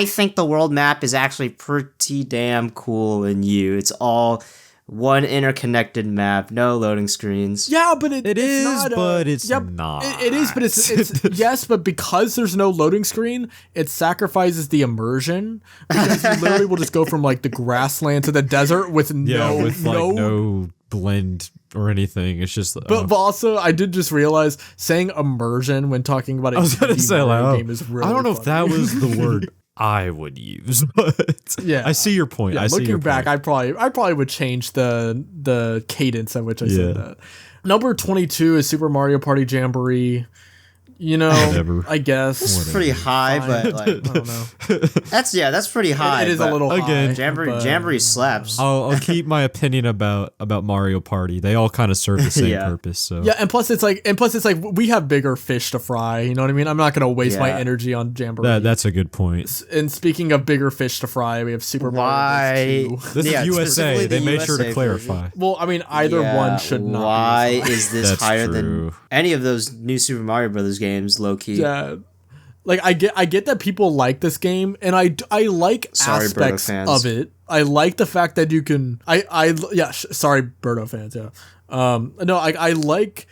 S1: think the world map is actually pretty damn cool in U. It's all one interconnected map, no loading screens.
S2: Yeah, but it's
S3: is,
S2: not,
S3: but it's
S2: yep,
S3: not.
S2: It is, but it's yes, but because there's no loading screen, it sacrifices the immersion because you literally will just go from like the grassland to the desert with
S3: no blend or anything. It's just.
S2: But also, I did just realize saying immersion when talking about a
S3: I was gonna
S2: 2D
S3: say
S2: Mario
S3: like,
S2: game is really.
S3: I don't know if that
S2: funny.
S3: was the word I would use, but
S2: Yeah.
S3: I see your point.
S2: Yeah,
S3: I see
S2: looking
S3: your
S2: back,
S3: point.
S2: I probably would change the cadence at which I said
S3: Yeah.
S2: that. Number 22 is Super Mario Party Jamboree.
S3: Whatever.
S2: I guess.
S1: It's pretty high,
S2: Fine.
S1: but like
S2: I don't know.
S1: that's pretty high.
S2: It is a
S1: but
S2: little
S3: Again,
S2: high.
S1: Jamboree slaps.
S3: I'll keep my opinion about Mario Party. They all kind of serve the same
S1: Yeah.
S3: purpose. So
S2: Yeah, and plus it's like we have bigger fish to fry. You know what I mean? I'm not gonna waste my
S1: Yeah.
S2: energy on Jamboree.
S3: that's a good point.
S2: And speaking of bigger fish to fry, we have Super
S1: Why?
S2: Mario Bros. 2.
S3: This
S1: Yeah,
S3: is USA.
S1: specifically
S3: They
S1: the
S3: made sure to
S1: USA
S3: clarify.
S2: Well, I mean, either one should not.
S1: Why
S2: be
S1: is this
S3: That's
S1: higher
S3: true.
S1: than any of those new Super Mario Brothers games? Low key.
S2: Yeah. Like I get that people like this game, and I like
S1: Sorry, Birdo
S2: aspects
S1: fans.
S2: of it. I like the fact that you can. Sorry, Birdo fans. Yeah. No, I like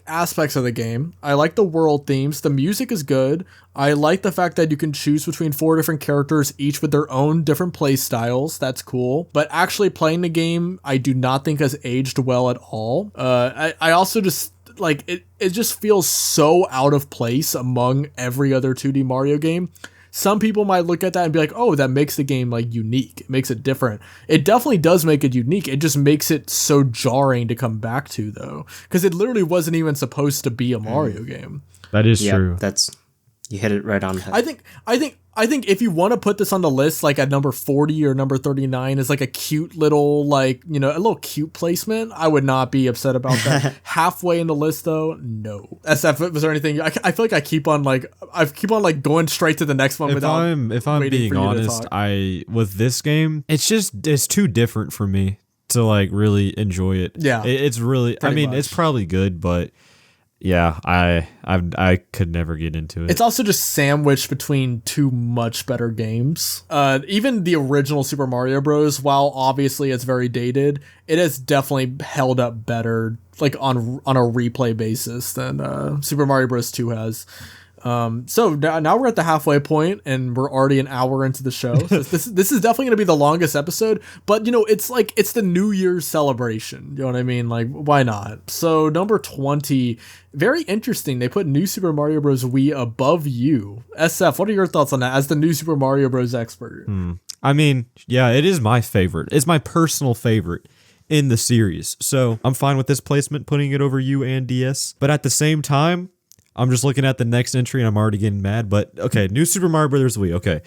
S2: aspects of the game. I like the world themes. The music is good. I like the fact that you can choose between 4 different characters, each with their own different play styles. That's cool. But actually playing the game, I do not think has aged well at all. I also just like it just feels so out of place among every other 2D Mario game. Some people might look at that and be like, oh, that makes the game like unique. It makes it different. It definitely does make it unique. It just makes it so jarring to come back to though. Because it literally wasn't even supposed to be a Mario game.
S3: That is
S1: Yeah,
S3: true.
S1: you hit it right on the head.
S2: I think if you want to put this on the list, like at number 40 or number 39 is like a cute little, like, a little cute placement, I would not be upset about that. Halfway in the list though, no. SF, was there anything? I feel like I keep on going straight to the next one
S3: If
S2: without.
S3: I'm
S2: waiting
S3: being
S2: for you to
S3: honest,
S2: talk.
S3: with this game, it's too different for me to like really enjoy it.
S2: Yeah.
S3: It's really. I
S2: Pretty
S3: mean, it's
S2: much.
S3: probably good, but yeah, I could never get into it.
S2: It's also just sandwiched between two much better games. Even the original Super Mario Bros., while obviously it's very dated, it has definitely held up better, like on a replay basis than Super Mario Bros. 2 has. So now we're at the halfway point, and we're already an hour into the show. So this is definitely going to be the longest episode, but it's the New Year's celebration. You know what I mean? Like, why not? So number 20, very interesting. They put New Super Mario Bros. Wii above you. SF, what are your thoughts on that as the New Super Mario Bros. Expert?
S3: I mean, yeah, it is my favorite. It's my personal favorite in the series. So I'm fine with this placement, putting it over U and DS. But at the same time, I'm just looking at the next entry and I'm already getting mad. But okay, New Super Mario Brothers Wii. Okay,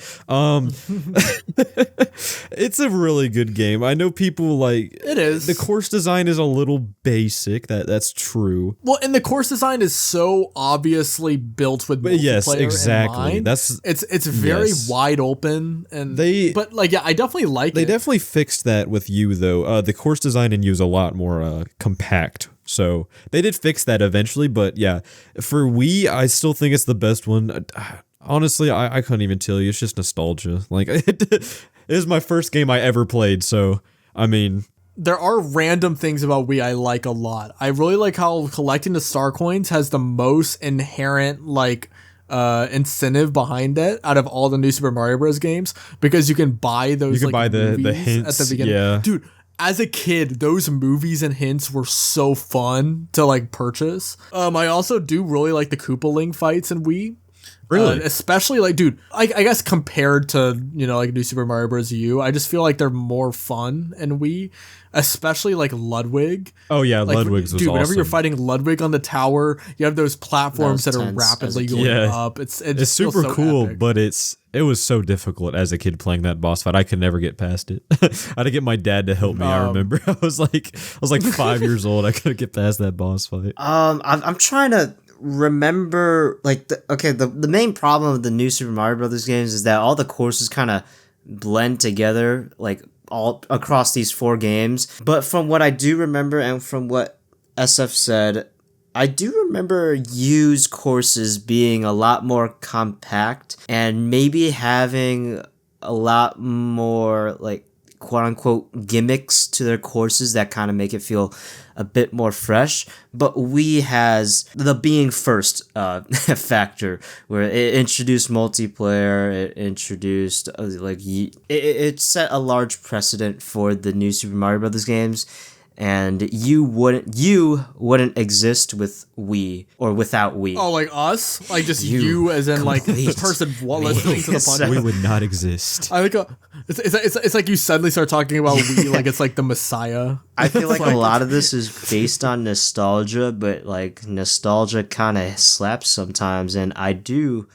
S3: it's a really good game. I know people like
S2: It is.
S3: the course design is a little basic. That's true.
S2: Well, and the course design is so obviously built with multiplayer
S3: Yes, exactly.
S2: in mind.
S3: That's
S2: It's very
S3: yes.
S2: wide open, and
S3: They-
S2: but like I definitely like
S3: They
S2: it.
S3: definitely fixed that with U though. The course design in U is a lot more compact. So they did fix that eventually, but yeah, for Wii, I still think it's the best one. Honestly, I couldn't even tell you. It's just nostalgia. Like, it is my first game I ever played, so, I mean...
S2: There are random things about Wii I like a lot. I really like how collecting the star coins has the most inherent, like, incentive behind it out of all the new Super Mario Bros. Games, because you can buy those,
S3: you can buy the hints,
S2: at the beginning.
S3: Yeah.
S2: Dude, as a kid, those movies and hints were so fun to, like, purchase. I also do really like the Koopaling fights in Wii.
S3: Really?
S2: Especially, like, dude, I guess compared to, you know, like, New Super Mario Bros. U, I just feel like they're more fun in Wii, especially, like, Ludwig.
S3: Oh, yeah,
S2: like,
S3: Ludwig's was
S2: dude, whenever
S3: awesome.
S2: you're fighting Ludwig on the tower, you have those platforms that are rapidly going up. It's
S3: super
S2: so
S3: cool,
S2: epic.
S3: but it was so difficult as a kid playing that boss fight. I could never get past it. I had to get my dad to help me. I remember I was like 5 years old. I couldn't get past that boss fight.
S1: I'm trying to remember, like, the main problem of the new Super Mario Brothers games is that all the courses kind of blend together, like, all across these 4 games. But from what I do remember, and from what SF said, I do remember U's courses being a lot more compact and maybe having a lot more, like, quote-unquote gimmicks to their courses that kind of make it feel a bit more fresh. But Wii has the being first factor, where it introduced multiplayer, it introduced it set a large precedent for the new Super Mario Brothers games. And you wouldn't exist with Wii or without Wii.
S2: Oh, like us? Like just you as in like the person listening to the podcast?
S3: We would not exist.
S2: I like it's like you suddenly start talking about Wii like it's like the Messiah.
S1: I feel like a lot of this is based on nostalgia, but like nostalgia kind of slaps sometimes, and I do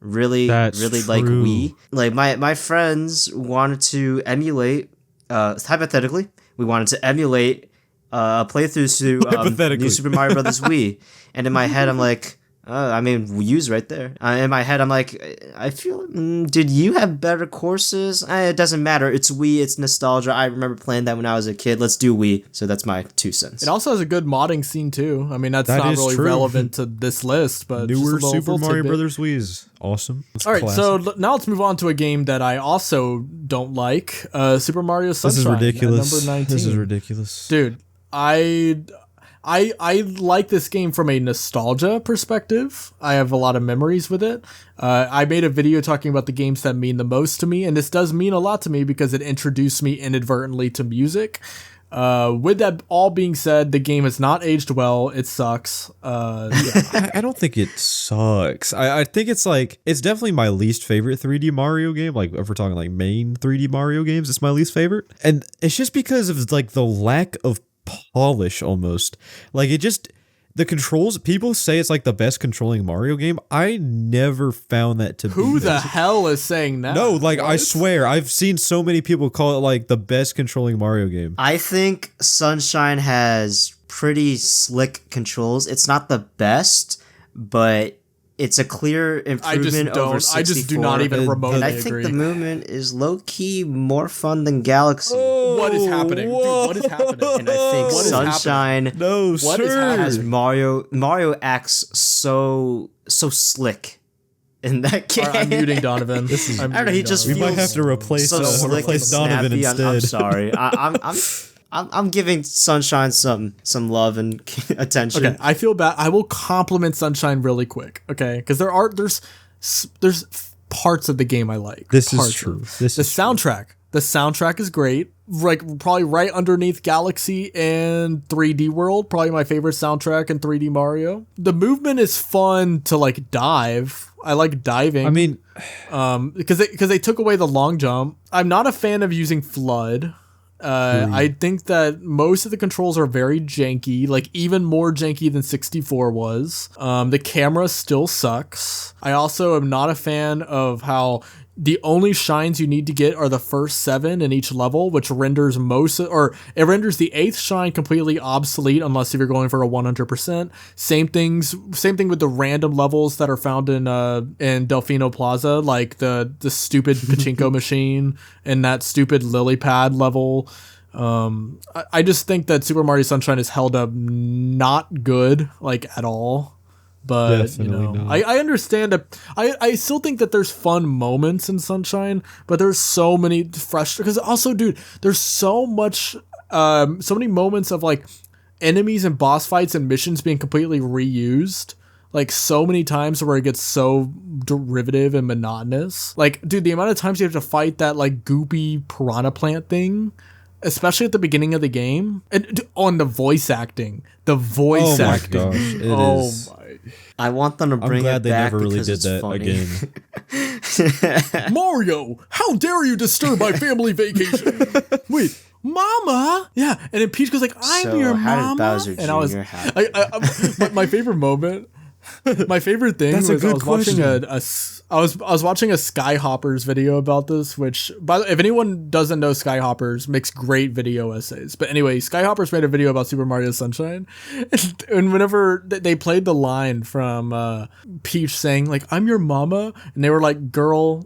S1: really like Wii. Like my friends wanted to emulate, hypothetically, we wanted to emulate playthroughs to New Super Mario Brothers Wii, and in my head I'm like, I mean, Wii's right there. In my head I'm like, I feel, did you have better courses? It doesn't matter. It's Wii. It's nostalgia. I remember playing that when I was a kid. Let's do Wii. So that's my 2 cents.
S2: It also has a good modding scene too. I mean, that's not really relevant to this list, but
S3: newer
S2: just a
S3: Super Mario
S2: tidbit.
S3: Brothers Wii is awesome. It's
S2: all right,
S3: classic.
S2: so now let's move on to a game that I also don't like. Super Mario Sunshine.
S3: This is ridiculous.
S2: Number 19.
S3: This is ridiculous,
S2: dude. I like this game from a nostalgia perspective. I have a lot of memories with it. I made a video talking about the games that mean the most to me, and this does mean a lot to me because it introduced me inadvertently to music. With that all being said, the game has not aged well. It sucks. Yeah.
S3: I don't think it sucks. I think it's definitely my least favorite 3D Mario game. Like, if we're talking like main 3D Mario games, it's my least favorite. And it's just because of like the lack of polish almost. Like, the controls, people say it's like the best controlling Mario game. I never found that to be.
S2: Who the hell is saying that?
S3: No, like, I swear, I've seen so many people call it like the best controlling Mario game.
S1: I think Sunshine has pretty slick controls. It's not the best, but it's a clear improvement over 64.
S2: I just do not even remotely
S1: and I
S2: agree.
S1: think the movement is low-key more fun than Galaxy.
S2: What is happening? Dude, what is happening?
S1: And I think Sunshine has Mario acts so slick in that game.
S2: I'm muting Donovan.
S1: I don't know, he just
S3: we
S1: feels
S3: might have to replace Donovan
S1: snappy.
S3: instead.
S1: I'm sorry. I'm giving Sunshine some love and attention.
S2: Okay, I feel bad. I will compliment Sunshine really quick. Okay, because there's parts of the game I like.
S3: This is true.
S2: The soundtrack. The soundtrack is great. Like, probably right underneath Galaxy and 3D World. Probably my favorite soundtrack in 3D Mario. The movement is fun to like dive. I like diving.
S3: I mean,
S2: because they took away the long jump. I'm not a fan of using FLUDD. I think that most of the controls are very janky, like even more janky than 64 was. The camera still sucks. I also am not a fan of how the only shines you need to get are the first 7 in each level, which renders it renders the 8th shine completely obsolete unless if you're going for a 100%. Same thing with the random levels that are found in Delfino Plaza, like the stupid pachinko machine and that stupid lily pad level. I just think that Super Mario Sunshine is held up not good, like, at all. But
S3: Definitely not.
S2: I understand that. I still think that there's fun moments in Sunshine, but there's so many because also, dude, there's so many moments of like enemies and boss fights and missions being completely reused. Like, so many times where it gets so derivative and monotonous. Like, dude, the amount of times you have to fight that like goopy piranha plant thing, especially at the beginning of the game, and on the voice acting,
S3: Oh my
S2: acting.
S3: gosh, it is.
S2: My.
S1: I want them to
S3: I'm
S1: bring
S3: glad
S1: it
S3: they
S1: back
S3: never really
S1: because
S3: did
S1: it's
S3: that
S1: funny.
S3: again.
S2: Mario, how dare you disturb my family vacation? Wait, Mama? Yeah, and then Peach goes like, "I'm
S1: So,
S2: your
S1: how did
S2: mama,"
S1: Bowser
S2: and I was,
S1: Jr. have
S2: my favorite moment. My favorite thing
S3: That's a
S2: was I
S3: good
S2: was watching
S3: question.
S2: I was watching a Skyhoppers video about this, which, by the way, if anyone doesn't know, Skyhoppers makes great video essays. But anyway, Skyhoppers made a video about Super Mario Sunshine, and whenever they played the line from Peach saying like, "I'm your mama," and they were like, "Girl."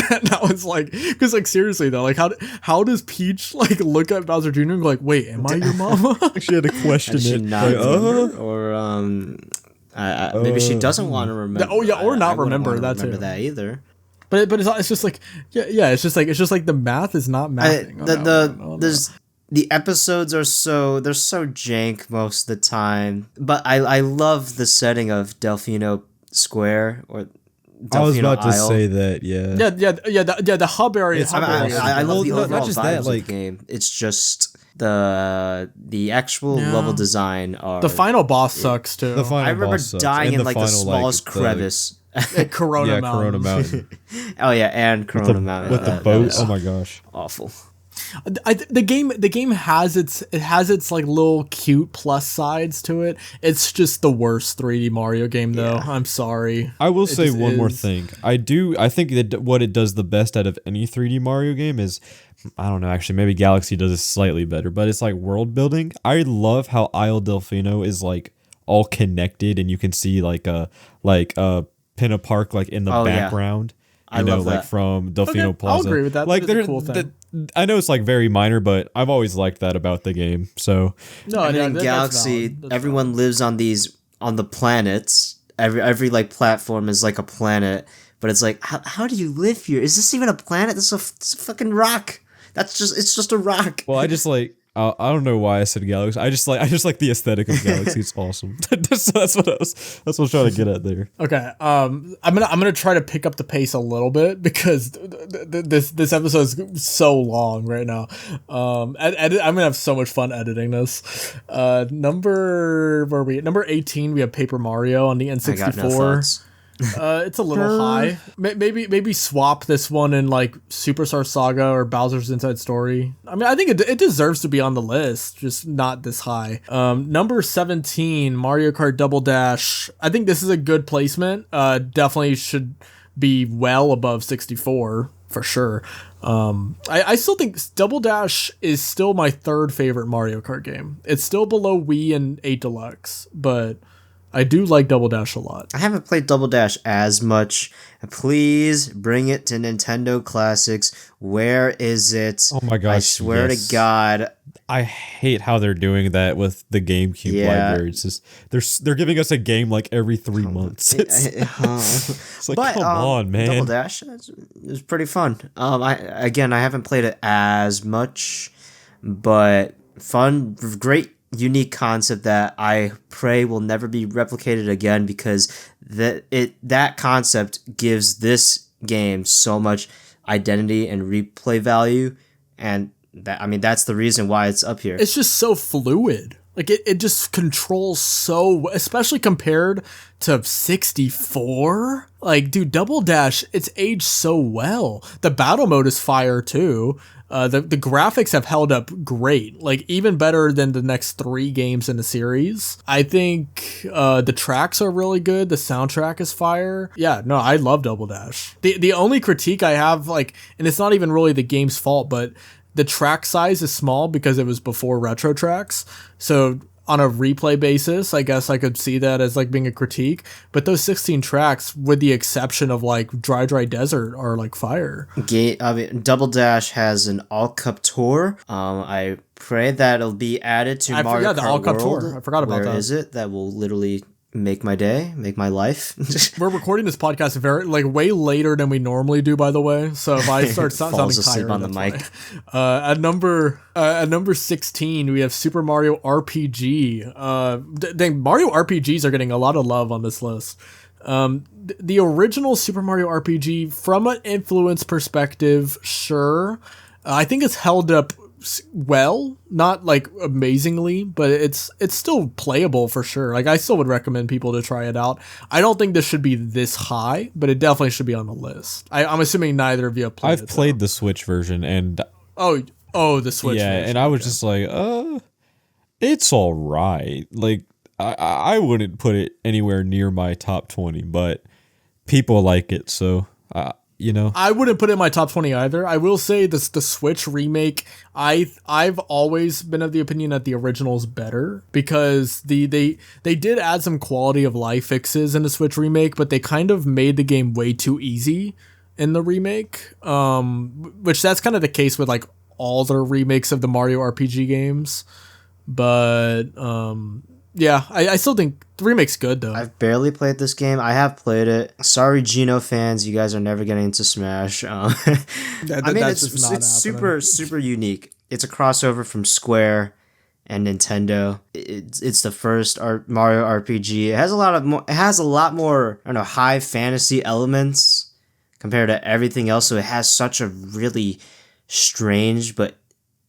S2: And I was like, because like, seriously though, like, how does Peach like look at Bowser Jr. and go like, "Wait, am I your mama?"
S3: She had to question
S1: Does she
S3: it.
S1: not
S3: Like,
S1: remember? Or maybe she doesn't want to remember.
S2: Oh, yeah, or not
S1: I wouldn't
S2: remember
S1: wanna
S2: that
S1: remember
S2: too.
S1: that either.
S2: But it's just like, yeah, it's just like the math is not mathing.
S1: There's the episodes are they're so jank most of the time, but I love the setting of Delfino Square or Delfino
S3: I was about to
S1: Isle.
S3: say that, yeah.
S2: The hub area.
S3: It's-
S1: I love the
S3: Well, not
S1: overall
S3: just
S1: vibes
S3: that,
S1: of
S3: like-
S1: the game. It's just the actual level design are
S2: The final boss sucks too.
S3: The final
S1: I remember
S3: boss sucks.
S1: dying
S3: And
S1: in like the
S3: final,
S1: smallest
S3: the-
S1: crevice.
S2: Corona
S3: yeah,
S2: Mountain.
S3: Corona Mountain.
S1: Oh yeah, and Corona Mountain
S3: With the
S1: That
S3: boat.
S1: was
S3: Oh my gosh.
S1: awful.
S2: The game has its like little cute plus sides to it. It's just the worst 3D Mario game though.
S1: Yeah.
S2: I'm sorry.
S3: I will say
S2: just
S3: one more
S2: is.
S3: thing. I think that what it does the best out of any 3D Mario game is, I don't know, actually maybe Galaxy does it slightly better, but it's like world building. I love how Isle Delfino is like all connected and you can see like a Pinna Park like in the
S1: Oh, yeah.
S3: background.
S1: I
S3: You know,
S1: love
S3: like
S1: that.
S3: from Delfino
S2: I'll
S3: Plaza.
S2: agree with that.
S3: Like
S2: That is a cool thing.
S3: I know it's like very minor, but I've always liked that about the game. So
S2: No,
S1: And
S2: yeah,
S1: in
S2: that's
S1: Galaxy,
S2: valid. That's
S1: everyone lives on the planets. Every like platform is like a planet, but it's like how do you live here? Is this even a planet? This is it's a fucking rock. It's just a rock.
S3: well, I just like I don't know why I said Galaxy. I just like the aesthetic of Galaxy. It's awesome. That's what I was trying to get at there.
S2: Okay, I'm gonna try to pick up the pace a little bit because this episode is so long right now. I'm gonna have so much fun editing this. Number 18, we have Paper Mario on the
S1: I got no
S2: N64.
S1: thoughts.
S2: It's a little high. Maybe swap this one in like Superstar Saga or Bowser's Inside Story. I mean, I think it deserves to be on the list, just not this high. Number 17, Mario Kart Double Dash. I think this is a good placement. Definitely should be well above 64 for sure. I still think Double Dash is still my third favorite Mario Kart game. It's still below Wii and 8 Deluxe, but I do like Double Dash a lot.
S1: I haven't played Double Dash as much. Please bring it to Nintendo Classics. Where is it?
S3: Oh my gosh,
S1: I swear
S3: yes.
S1: to God.
S3: I hate how they're doing that with the GameCube
S1: Yeah.
S3: library. It's just they're giving us a game like every 3 months. It's like, come on, man.
S1: Double Dash is pretty fun. I haven't played it as much, but fun, great, unique concept that I pray will never be replicated again because that concept gives this game so much identity and replay value, and that's the reason why it's up here.
S2: It's just so fluid. Like it just controls so, especially compared to 64. Like, dude, Double Dash, it's aged so well. The battle mode is fire too. The graphics have held up great, like even better than the next 3 games in the series. I think the tracks are really good. The soundtrack is fire. Yeah, no, I love Double Dash. The only critique I have, like, and it's not even really the game's fault, but the track size is small because it was before retro tracks. So on a replay basis, I guess I could see that as like being a critique. But those 16 tracks, with the exception of like Dry Desert, are like fire.
S1: Double Dash has an All Cup tour. I pray that it'll be added to Mario Kart
S2: the All Cup
S1: World.
S2: tour. I forgot about that.
S1: Where is it? That will literally make my day, make my life.
S2: We're recording this podcast way later than we normally do, by the way. So if I start sounding tired
S1: on the mic.
S2: At number 16, we have Super Mario RPG. Mario RPGs are getting a lot of love on this list. The original Super Mario RPG, from an influence perspective, sure, I think it's held up well, not like amazingly, but it's still playable for sure. Like, I still would recommend people to try it out. I don't think this should be this high, but it definitely should be on the list. I'm assuming neither of you have played it.
S3: I've played the Switch version, and
S2: the Switch version.
S3: And I was just like, it's all right. Like, I wouldn't put it anywhere near my top 20, but people like it, so I
S2: wouldn't put it in my top 20 either. I will say the Switch remake, I've always been of the opinion that the original is better, because they did add some quality of life fixes in the Switch remake, but they kind of made the game way too easy in the remake. Which that's kind of the case with like all the remakes of the Mario RPG games. But yeah, I still think the remake's good, though.
S1: I've barely played this game. I have played it. Sorry, Geno fans, you guys are never getting into Smash. It's super unique. It's a crossover from Square and Nintendo. It's the first Mario RPG. It has a lot more I don't know, high fantasy elements compared to everything else. So it has such a really strange but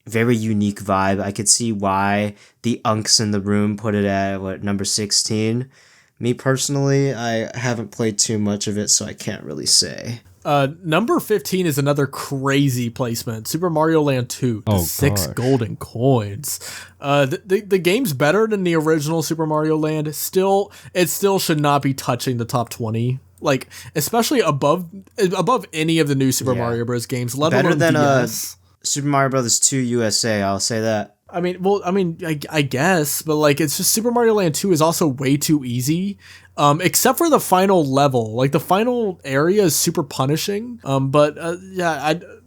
S1: very unique vibe. I could see why the unks in the room put it at number 16. Me personally, I haven't played too much of it, so I can't really say.
S2: Number 15 is another crazy placement. Super Mario Land 2, the 6 golden coins. The game's better than the original Super Mario Land. It still should not be touching the top 20. Like, especially above any of the new Super Mario Bros. Games, let alone DS.
S1: Super Mario Bros. 2 USA, I'll say that.
S2: I guess, but like, it's just Super Mario Land 2 is also way too easy. Except for the final level. Like, the final area is super punishing.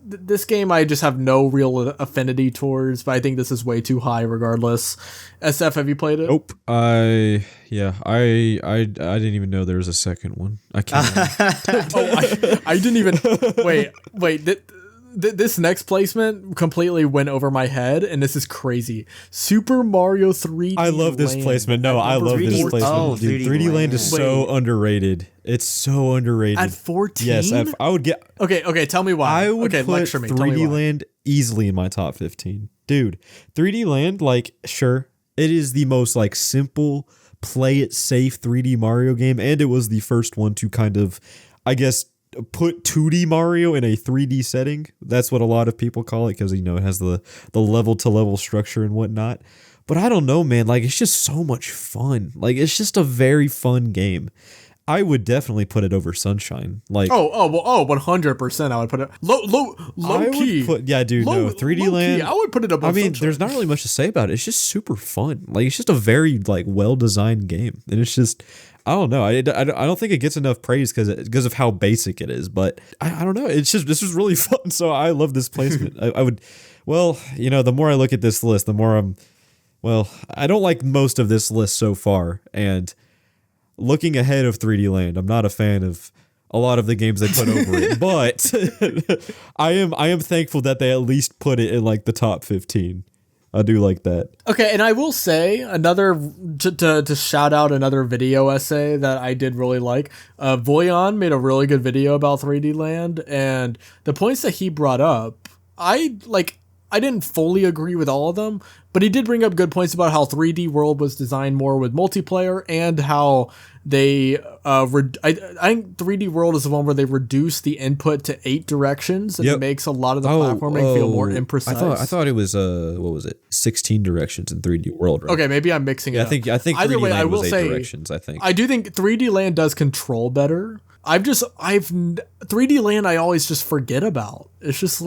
S2: This game I just have no real affinity towards, but I think this is way too high regardless. SF, have you played it?
S3: Nope. I didn't even know there was a second one. I can't.
S2: I didn't even wait. This next placement completely went over my head, and this is crazy. Super Mario 3D
S3: I love this
S2: Land.
S3: placement. No, I love this placement.
S1: Oh,
S3: dude, 3D Land is so underrated. It's so underrated.
S2: At 14?
S3: Yes, I would get...
S2: Okay, tell me why.
S3: I would put
S2: lecture me.
S3: 3D Land easily in my top 15. Dude, 3D Land, like, sure, it is the most, like, simple, play it safe 3D Mario game, and it was the first one to kind of, I guess, put 2D Mario in a 3D setting. That's what a lot of people call it, because it has the level to level structure and whatnot. But I don't know, man, like, it's just so much fun. Like, it's just a very fun game. I would definitely put it over Sunshine. Like
S2: 100%. I would put it low key.
S3: 3D Land.
S2: I would put it above. Sunshine.
S3: There's not really much to say about it. It's just super fun. Like, it's just a very like well designed game, and it's just. I don't know. I don't think it gets enough praise because of how basic it is. But I don't know. It's just this is really fun. So I love this placement. I would. Well, the more I look at this list, the more I don't like most of this list so far. And looking ahead of 3D Land, I'm not a fan of a lot of the games they put over it. But I am thankful that they at least put it in like the top 15. I do like that.
S2: Okay, and I will say to shout out another video essay that I did really like. Voyan made a really good video about 3D Land, and the points that he brought up, I didn't fully agree with all of them, but he did bring up good points about how 3D World was designed more with multiplayer, and how they I think 3D World is the one where they reduce the input to 8 directions, and it makes a lot of the platforming feel more imprecise.
S3: I thought it was 16 directions in 3D World, right?
S2: Okay, maybe I'm mixing it up.
S3: I think
S2: either
S3: 3D
S2: way,
S3: Land
S2: I will
S3: was 8
S2: say
S3: directions, I think.
S2: I do think 3D Land does control better. 3D Land I always just forget about. It's just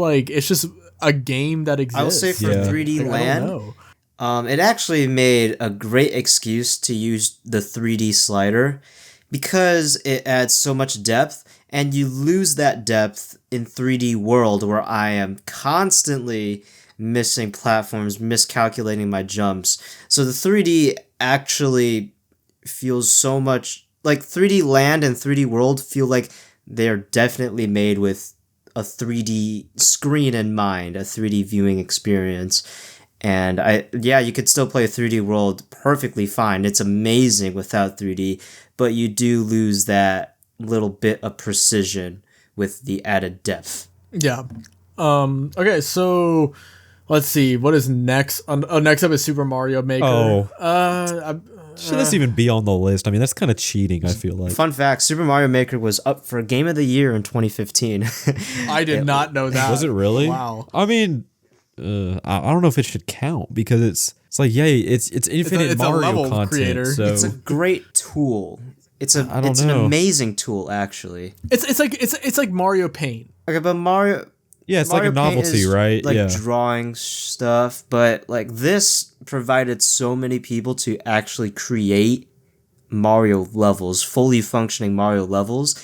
S2: a game that exists.
S1: I will say for 3D Land, It actually made a great excuse to use the 3D slider because it adds so much depth, and you lose that depth in 3D World where I am constantly missing platforms, miscalculating my jumps. So the 3D actually feels so much like 3D Land and 3D World feel like they're definitely made with a 3D screen in mind, a 3D viewing experience. And you could still play 3D World perfectly fine. It's amazing without 3D, but you do lose that little bit of precision with the added depth.
S2: Yeah. Okay, so let's see. What is next? Next up is Super Mario Maker.
S3: Should this even be on the list? I mean, that's kind of cheating, I feel like.
S1: Fun fact, Super Mario Maker was up for Game of the Year in 2015.
S2: I did not know that.
S3: Was it really?
S2: Wow.
S3: I mean, I don't know if it should count because it's like, it's infinite
S2: it's a
S3: Mario
S2: level
S3: content.
S2: creator.
S3: So
S1: It's a great tool. It's an amazing tool, actually.
S2: It's like Mario Paint.
S1: Okay, but Mario...
S3: Yeah, it's
S1: Mario
S3: like a novelty,
S1: Paint is
S3: right?
S1: Like
S3: yeah.
S1: drawing stuff, but like this provided so many people to actually create Mario levels, fully functioning Mario levels.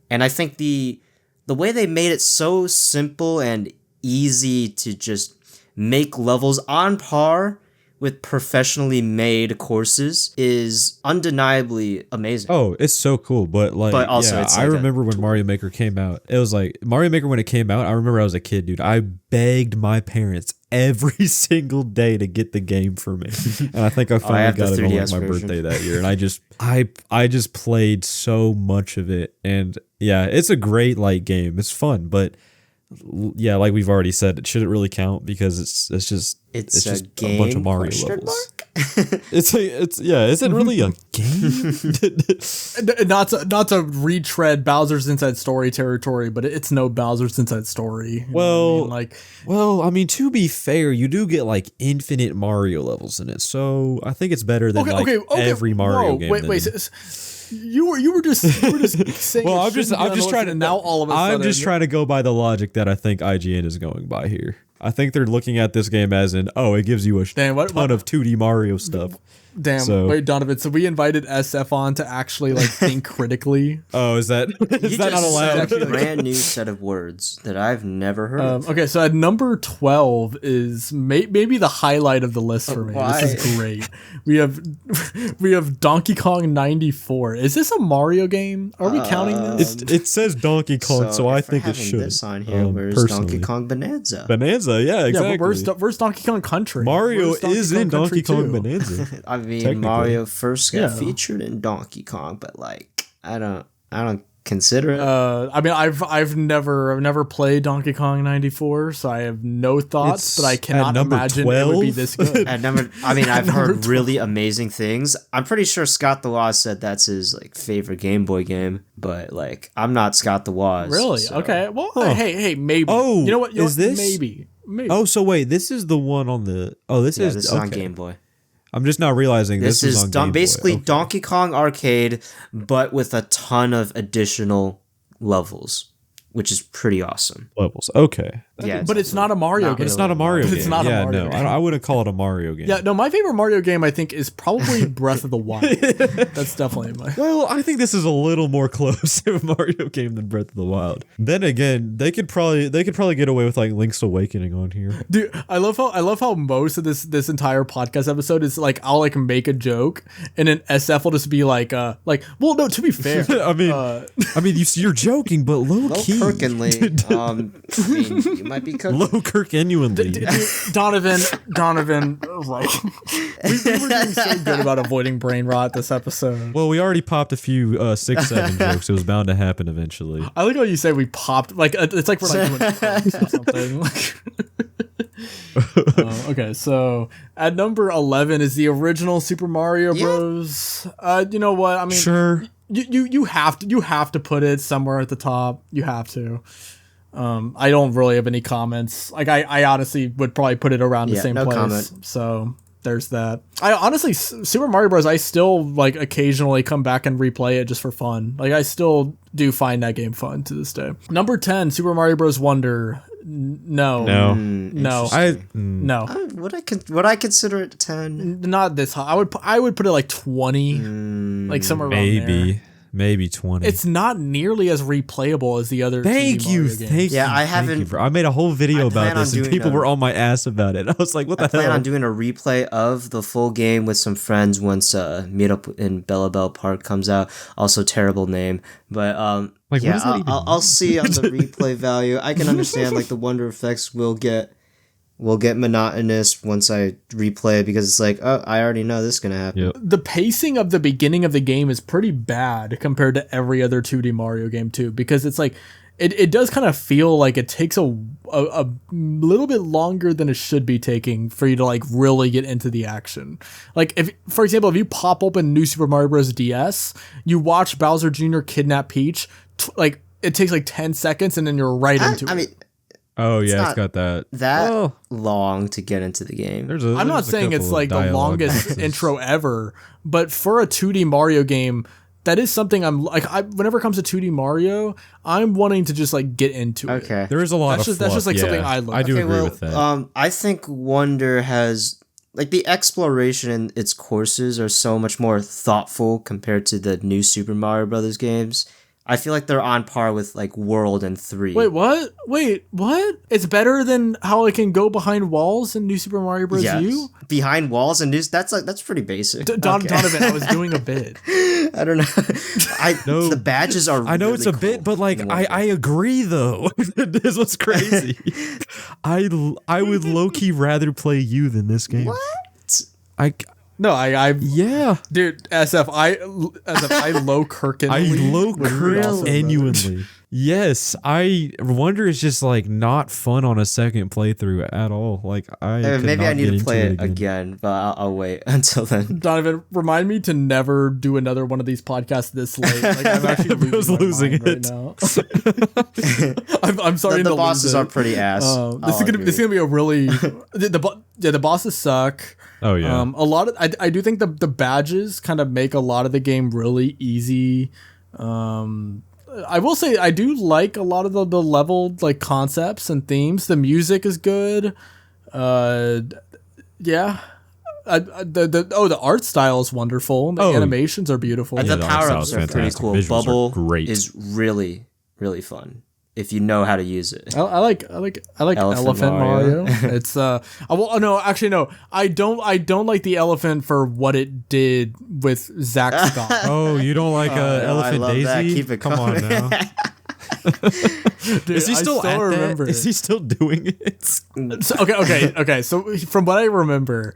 S1: And I think the way they made it so simple and easy to just make levels on par with professionally made courses is undeniably amazing.
S3: Oh, it's so cool, but also
S1: it's
S3: I
S1: like
S3: remember when Mario Maker came out. It was like Mario Maker when it came out. I remember I was a kid, dude. I begged my parents every single day to get the game for me, and I think I finally got it on like my birthday that year. And I just played so much of it, and yeah, it's a great like game. It's fun, but yeah, like we've already said, it shouldn't really count because it's just a bunch of Mario levels. Is it really a game?
S2: not to retread Bowser's Inside Story territory, but it's no Bowser's Inside Story.
S3: I mean, to be fair, you do get like infinite Mario levels in it, so I think it's better than every Mario game.
S2: Wait. You were just saying.
S3: Well, I'm just trying to
S2: now all of a sudden.
S3: I'm just trying to go by the logic that I think IGN is going by here. I think they're looking at this game as in, it gives you a ton of 2D Mario stuff.
S2: Damn. Wait, Donovan. So we invited SF on to actually like think critically.
S3: Oh, is that not allowed?
S1: A brand new set of words that I've never heard of.
S2: Okay, so at number 12 is maybe the highlight of the list for me.
S1: Why?
S2: This is great. We have Donkey Kong 94. Is this a Mario game? Are we counting this?
S3: It says Donkey Kong, so I think it should.
S1: This on here, where's Donkey Kong Bonanza?
S3: Bonanza, yeah, exactly.
S2: Yeah, but where's Donkey Kong Country?
S3: Mario is in Donkey Kong Bonanza.
S1: I mean, Mario first got featured in Donkey Kong, but like I don't consider it.
S2: I mean, I've never played Donkey Kong 94, so I have no thoughts, but I cannot imagine 12? It would be this good.
S1: I've heard really amazing things. I'm pretty sure Scott the Woz said that's his like favorite Game Boy game, but like I'm not Scott the Woz.
S2: Really?
S1: So.
S2: Okay. Well, hey, maybe.
S3: Oh,
S2: you know what?
S3: This
S2: maybe?
S3: Oh, so wait, this is the one on the. Oh, this is
S1: on Game Boy.
S3: I'm just not realizing this is on Game
S1: basically
S3: Boy. Okay.
S1: Donkey Kong Arcade, but with a ton of additional levels, which is pretty awesome.
S3: Levels, okay.
S2: Yeah, but it's not a Mario game.
S3: It's not a Mario game.
S2: It's not a Mario game.
S3: I wouldn't call it a Mario game.
S2: Yeah, no, my favorite Mario game I think is probably Breath of the Wild. That's definitely my.
S3: Well, I think this is a little more close to a Mario game than Breath of the Wild. Then again, they could probably get away with like Link's Awakening on here.
S2: Dude, I love how most of this entire podcast episode is like I'll like make a joke and then SF will just be like well no, to be fair.
S3: I mean you're joking, but low key.
S1: Kirkenly, you might be cooking.
S3: Low Kirk-genuinely.
S2: Donovan, like we were doing so good about avoiding brain rot this episode.
S3: Well, we already popped a few 6-7 jokes. It was bound to happen eventually.
S2: I like how you say we popped. Like it's like we're like doing pranks or something. Okay, so at number 11 is the original Super Mario Bros. You know what? I mean,
S3: sure.
S2: You have to put it somewhere at the top. You have to. I don't really have any comments. Like I honestly would probably put it around the same place. Comment. So there's that. I honestly Super Mario Bros. I still like occasionally come back and replay it just for fun. Like I still do find that game fun to this day. Number 10, Super Mario Bros. Wonder. No. No. No.
S1: Would I consider it 10?
S2: Not this high. I would put it like 20, like somewhere around there.
S3: Maybe 20.
S2: It's not nearly as replayable as the other.
S3: Thank you.
S1: Yeah, I haven't.
S3: I made a whole video about this, and people were on my ass about it. I was like, "What the hell?"
S1: I plan on doing a replay of the full game with some friends once Meet Up in Bella Bell Park comes out. Also, terrible name, but
S3: Like,
S1: yeah,
S3: what does that even
S1: I'll see on the replay value. I can understand like the wonder effects will get monotonous once I replay it because it's like, oh, I already know this is gonna happen.
S3: Yep.
S2: The pacing of the beginning of the game is pretty bad compared to every other 2D Mario game too, because it's like it does kind of feel like it takes a little bit longer than it should be taking for you to like really get into the action. Like if, for example, if you pop open New Super Mario Bros. DS, you watch Bowser Jr. kidnap Peach, like it takes like 10 seconds and then you're right into it.
S1: I mean,
S3: Oh yeah, it's got that.
S1: Long to get into the game.
S2: I'm not saying it's like the longest intro ever, but for a 2D Mario game, that is something I'm like. Whenever it comes to 2D Mario, I'm wanting to just like get into it.
S1: Okay,
S3: there is a lot
S2: of fluff. That's just like something I look.
S3: I do agree with that.
S1: I think Wonder has like the exploration in its courses are so much more thoughtful compared to the new Super Mario Brothers games. I feel like they're on par with like World and 3.
S2: Wait, what? It's better than how it can go behind walls in New Super Mario Bros. U?
S1: Behind walls and news, that's pretty basic.
S2: Donovan, I was doing a bit.
S1: I don't know. The badges are
S3: I know
S1: really
S3: it's a
S1: cool.
S3: bit, but like I agree though. This is what's crazy. I would low-key rather play you than this game.
S1: What?
S2: No, I
S3: yeah,
S2: dude. SF, I low Kirkin.
S3: I low Kirk genuinely. Yes, I Wonder is just like not fun on a second playthrough at all. Like
S1: maybe I need to play it again, but I'll wait until then.
S2: Donovan, remind me to never do another one of these podcasts this late. Like I'm actually losing it right now. I'm sorry.
S1: The bosses are pretty ass.
S2: This is gonna be a really the bosses suck.
S3: Oh yeah.
S2: A lot of I do think the badges kind of make a lot of the game really easy. I will say I do like a lot of the level like concepts and themes. The music is good. Yeah. The art style is wonderful. The animations are beautiful.
S1: The power-ups are pretty cool. Bubble is really, really fun if you know how to use it.
S2: I like Elephant Mario. It's I don't like the elephant for what it did with Zack Scott.
S3: Oh, you don't like Elephant Daisy?
S1: That. Keep it
S3: Come on now. Dude, is he still at that? Is he still doing it?
S2: Okay. So from what I remember,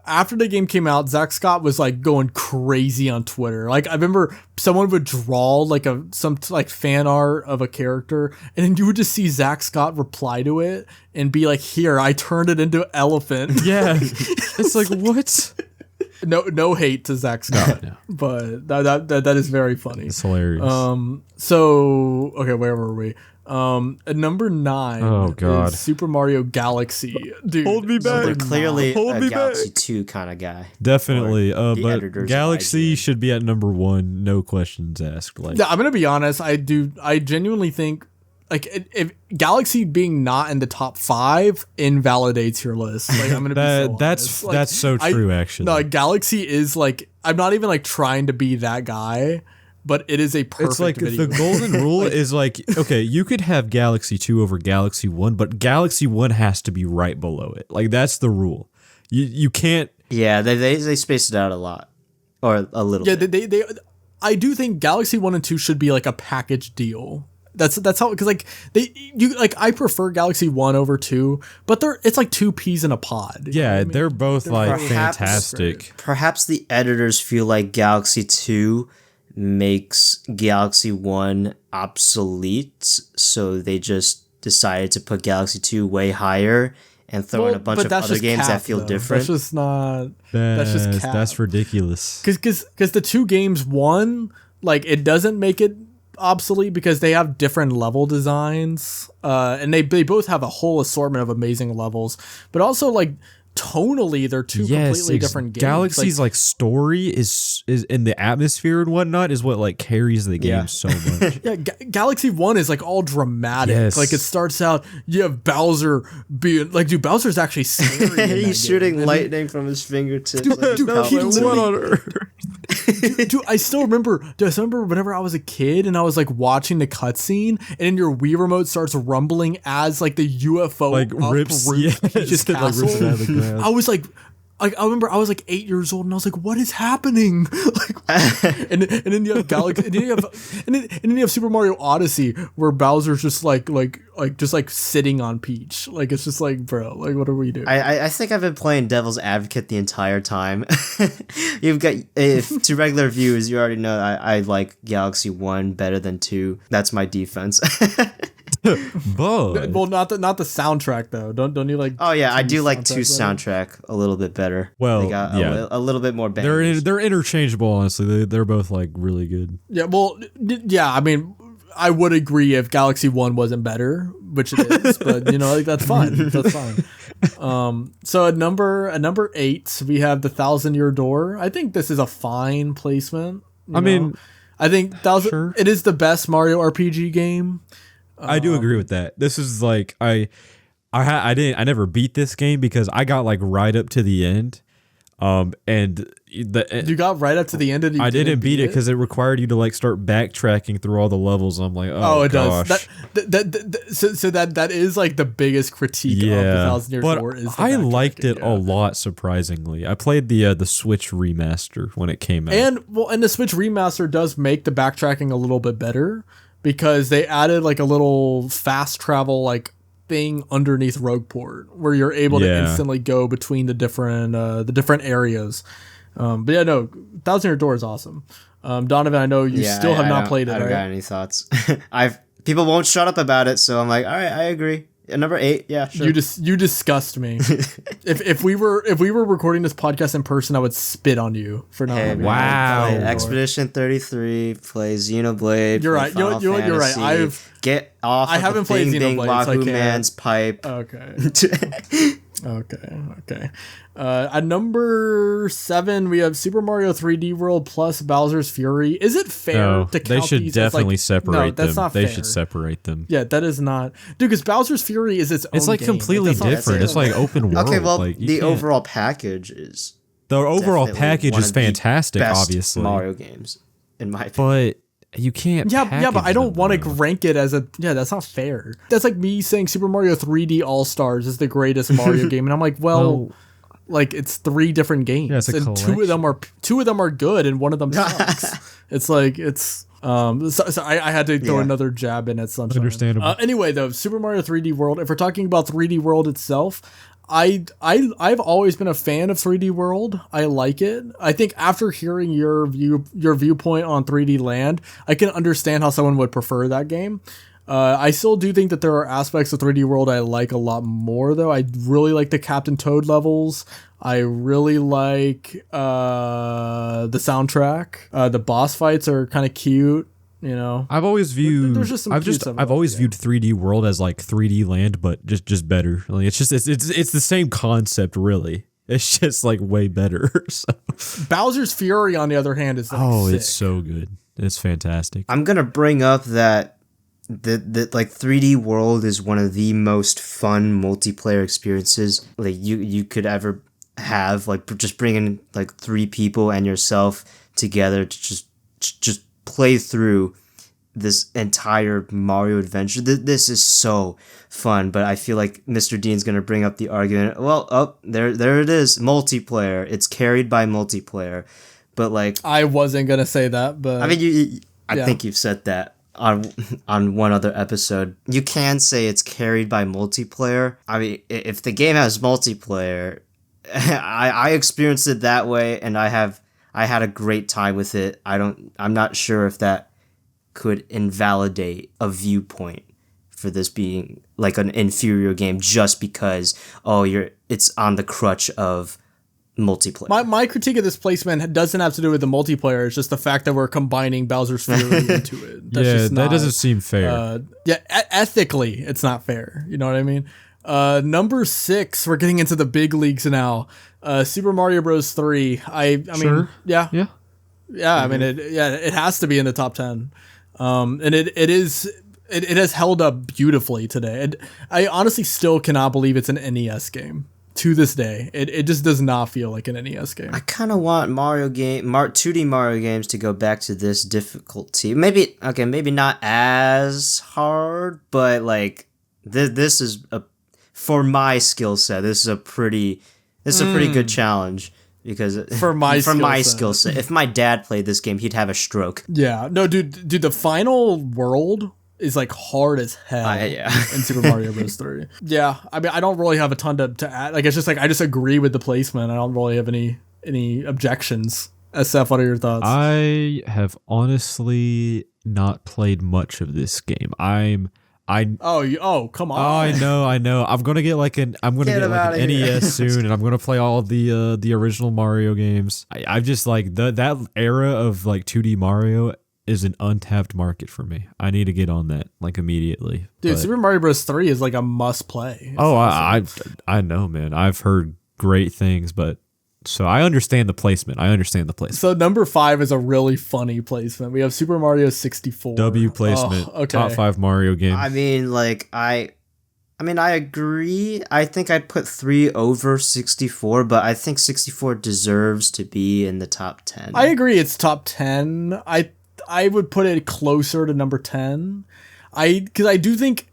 S2: after the game came out, Zack Scott was like going crazy on Twitter. Like I remember someone would draw like some fan art of a character, and then you would just see Zack Scott reply to it and be like, "Here, I turned it into elephant."
S3: Yeah, it's like what?
S2: No hate to Zack Scott, but that is very funny.
S3: It's hilarious.
S2: So okay, where were we? At number 9 is Super Mario Galaxy. Dude,
S3: hold me back.
S1: So clearly a Galaxy 2 kind of guy.
S3: Definitely. But Galaxy should be at number 1, no questions asked. Like,
S2: yeah, I'm gonna be honest. I genuinely think like if Galaxy being not in the top 5 invalidates your list. Like I'm gonna be
S3: that's so true. Actually,
S2: no, Galaxy is like I'm not even like trying to be that guy. But it is a perfect
S3: It's like
S2: video.
S3: the golden rule is like, okay, you could have Galaxy 2 over Galaxy 1, but Galaxy 1 has to be right below it. Like, that's the rule. You can't...
S1: Yeah, they spaced it out a lot. Or a little bit.
S2: They I do think Galaxy 1 and 2 should be like a package deal. That's how, because like I prefer Galaxy 1 over 2, but it's like 2 peas in a pod.
S3: Yeah, they're both like fantastic.
S1: Perhaps the editors feel like Galaxy 2 makes Galaxy 1 obsolete, so they just decided to put Galaxy 2 way higher and throw in a bunch of other games that feel different.
S2: That's just not... That's just cap.
S3: That's ridiculous.
S2: Because the 2 games, one, like, it doesn't make it obsolete because they have different level designs, and they both have a whole assortment of amazing levels, but also, like, tonally they're two completely different games.
S3: Galaxy's like story is in the atmosphere and whatnot is what like carries the game so much.
S2: Yeah, Galaxy 1 is like all dramatic.
S3: Yes.
S2: Like it starts out, you have Bowser being like, dude, Bowser's actually scary.
S1: He's shooting lightning from his fingertips.
S2: Dude,
S1: he
S3: what on earth?
S2: dude, I still remember whenever I was a kid and I was like watching the cutscene and then your Wii remote starts rumbling as like the UFO
S3: Like rips
S2: Peach's
S3: like,
S2: castle.
S3: rips it out of the ground.
S2: I was like, I remember I was like 8 years old and I was like, what is happening? Like, and then you have Galaxy, and then you have Super Mario Odyssey where Bowser's just like sitting on Peach. Like it's just like, bro, like what are we doing?
S1: I think I've been playing devil's advocate the entire time. You've got, if to regular viewers, you already know I like Galaxy 1 better than 2. That's my defense.
S3: But
S2: well, not the soundtrack though. Don't you like?
S1: Oh yeah, I do like 2
S2: better?
S1: soundtrack a little bit better.
S3: Well,
S1: they got a little bit more bangers.
S3: they're interchangeable. Honestly, they're both like really good.
S2: Yeah, well, yeah. I mean, I would agree if Galaxy 1 wasn't better, which it is, but you know, like that's fine. That's fine. So at number 8, we have the 1,000-Year Door. I think this is a fine placement.
S3: I mean,
S2: I think
S3: sure.
S2: It is the best Mario RPG game.
S3: I do agree with that. This is like I never beat this game because I got like right up to the end. And
S2: you got right up to the end of the.
S3: I didn't beat it because it required you to like start backtracking through all the levels. I'm like, oh,
S2: it
S3: gosh.
S2: does. So that is like the biggest critique of the 1,000-Year Door. Is
S3: I liked it a lot. Surprisingly, I played the Switch remaster when it came out,
S2: and the Switch remaster does make the backtracking a little bit better because they added like a little fast travel like thing underneath Rogueport where you're able to instantly go between the different areas. But yeah, no, 1,000-Year Door is awesome. Donovan, I know you still have not played it.
S1: I don't got any thoughts. People won't shut up about it, so I'm like, all right, I agree. Number 8, yeah, sure.
S2: You disgust me. if we were recording this podcast in person, I would spit on you for not.
S1: Hey,
S2: having
S3: wow.
S1: Expedition 33, play Xenoblade.
S2: You're right. You're right.
S1: Get off.
S2: I haven't played Xenoblade.
S1: Wahoo Man's pipe.
S2: Okay. Okay. At number 7, we have Super Mario 3D World plus Bowser's Fury. Is it fair to count
S3: they should
S2: these
S3: definitely
S2: as
S3: separate
S2: no,
S3: them.
S2: that's not
S3: they
S2: fair.
S3: should separate them.
S2: Yeah, that is not. Dude, because Bowser's Fury is its own
S3: It's like
S2: game.
S3: completely
S2: Like,
S3: different. It's like open world.
S1: Okay, well,
S3: like,
S1: the overall package is
S3: the overall
S1: definitely
S3: package
S1: one
S3: is
S1: of the
S3: fantastic,
S1: best
S3: obviously.
S1: Mario games, in my opinion.
S3: But you can't.
S2: Yeah, but I don't want to
S3: them,
S2: rank it as a. Yeah, that's not fair. That's like me saying Super Mario 3D All Stars is the greatest Mario game, and I'm like, well, like it's 3 different games,
S3: it's a
S2: and two of them are good, and one of them sucks. It's like it's. So I had to throw another jab in at Sunshine.
S3: Understandable.
S2: Anyway, though, Super Mario 3D World. If we're talking about 3D World itself, I've always been a fan of 3D World. I like it. I think after hearing your viewpoint on 3D Land, I can understand how someone would prefer that game. I still do think that there are aspects of 3D World I like a lot more, though. I really like the Captain Toad levels. I really like the soundtrack. The boss fights are kind of cute. You know,
S3: I've always viewed.
S2: There's just some
S3: I've always viewed 3D World as like 3D Land, but just better. Like it's the same concept, really. It's just like way better. So.
S2: Bowser's Fury, on the other hand, is like sick.
S3: It's so good. It's fantastic.
S1: I'm gonna bring up that the like 3D World is one of the most fun multiplayer experiences like you could ever have. Like just bringing like 3 people and yourself together to just play through this entire Mario adventure. This is so fun, but I feel like Mr. Dean's gonna bring up the argument. Well, there it is, multiplayer. It's carried by multiplayer, but like
S2: I wasn't gonna say that, but
S1: I mean, I think you've said that on one other episode. You can say it's carried by multiplayer. I mean, if the game has multiplayer, I experienced it that way, and I had a great time with it. I'm not sure if that could invalidate a viewpoint for this being like an inferior game just because it's on the crutch of multiplayer.
S2: My critique of this placement doesn't have to do with the multiplayer. It's just the fact that we're combining Bowser's Fury into it. That's just
S3: that doesn't seem fair.
S2: Ethically, it's not fair. You know what I mean? Number 6, we're getting into the big leagues now. Super Mario Bros. 3. I mean,
S3: Sure.
S2: yeah.
S3: Yeah.
S2: Yeah, I mean, it has to be in the top 10. And it has held up beautifully today. I honestly still cannot believe it's an NES game to this day. It just does not feel like an NES game.
S1: I kind of want 2D Mario games to go back to this difficulty. Maybe not as hard, but like this is for my skill set. This is a pretty good challenge. Because
S2: for my
S1: skill set, if my dad played this game, he'd have a stroke.
S2: Yeah, no, dude, the final world is like hard as hell in Super Mario Bros. 3. Yeah, I mean, I don't really have a ton to add. Like, it's just like I just agree with the placement. I don't really have any objections. SF, what are your thoughts?
S3: I have honestly not played much of this game.
S2: Come on.
S3: I know. I'm gonna get like an NES soon, and I'm gonna play all the original Mario games. I've just like that era of like 2D Mario is an untapped market for me. I need to get on that like immediately.
S2: Dude, Super Mario Bros. 3 is like a must play.
S3: I know, man. I've heard great things, but. So I understand the placement.
S2: So number 5 is a really funny placement. We have Super Mario 64.
S3: W placement. Okay. Top 5 Mario game.
S1: I mean, like I agree. I think I'd put 3 over 64, but I think 64 deserves to be in the top 10.
S2: I agree. It's top 10. I would put it closer to number 10. Because I do think,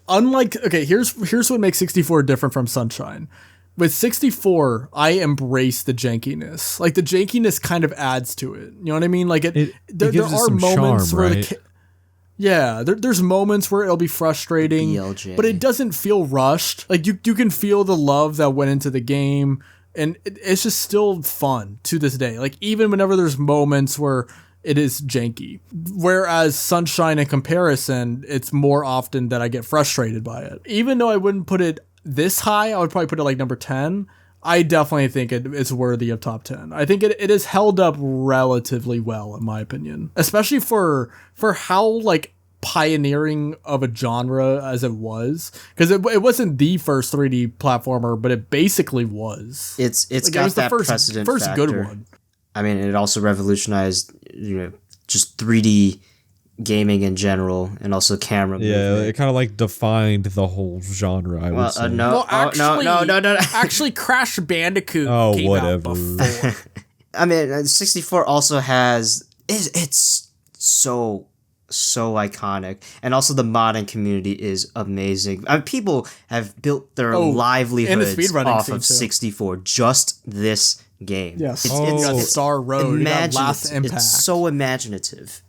S2: here's what makes 64 different from Sunshine. With 64, I embrace the jankiness. Like, the jankiness kind of adds to it. You know what I mean? Like, there are moments
S3: charm,
S2: where
S3: right?
S2: there's moments where it'll be frustrating,
S1: BLJ.
S2: but it doesn't feel rushed. Like, you can feel the love that went into the game, and it's just still fun to this day. Like, even whenever there's moments where it is janky. Whereas Sunshine, in comparison, it's more often that I get frustrated by it. Even though I wouldn't put it this high, I would probably put it like number 10. I definitely think it's worthy of top 10. I think it is held up relatively well, in my opinion, especially for how like pioneering of a genre as it was, because it wasn't the first 3D platformer, but it basically was.
S1: It's like, got that precedent
S2: first
S1: factor.
S2: Good one.
S1: I mean, it also revolutionized, just 3D gaming in general, and also camera movement.
S3: It kind of like defined the whole genre. I would say.
S1: No.
S2: Actually, Crash Bandicoot came out before.
S1: I mean, 64 also has it's so iconic, and also the modding community is amazing. I mean, people have built their livelihoods off of 64. Just this game.
S2: Yes. It's Star Road. Last Impact.
S1: It's so imaginative.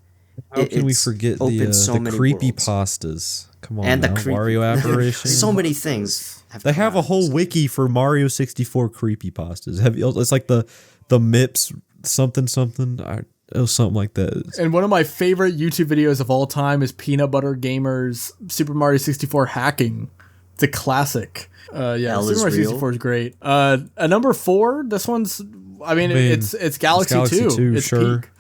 S3: How can we forget the creepy pastas? Come on, and the Mario apparition.
S1: So many things.
S3: They have a whole wiki for Mario 64 creepy pastas. It's like the MIPS something. It was something like that.
S2: And one of my favorite YouTube videos of all time is Peanut Butter Gamer's Super Mario 64 hacking. It's a classic. Super Mario 64 is great. Number 4, this one's, it's Galaxy 2. It's
S3: sure.
S2: peak.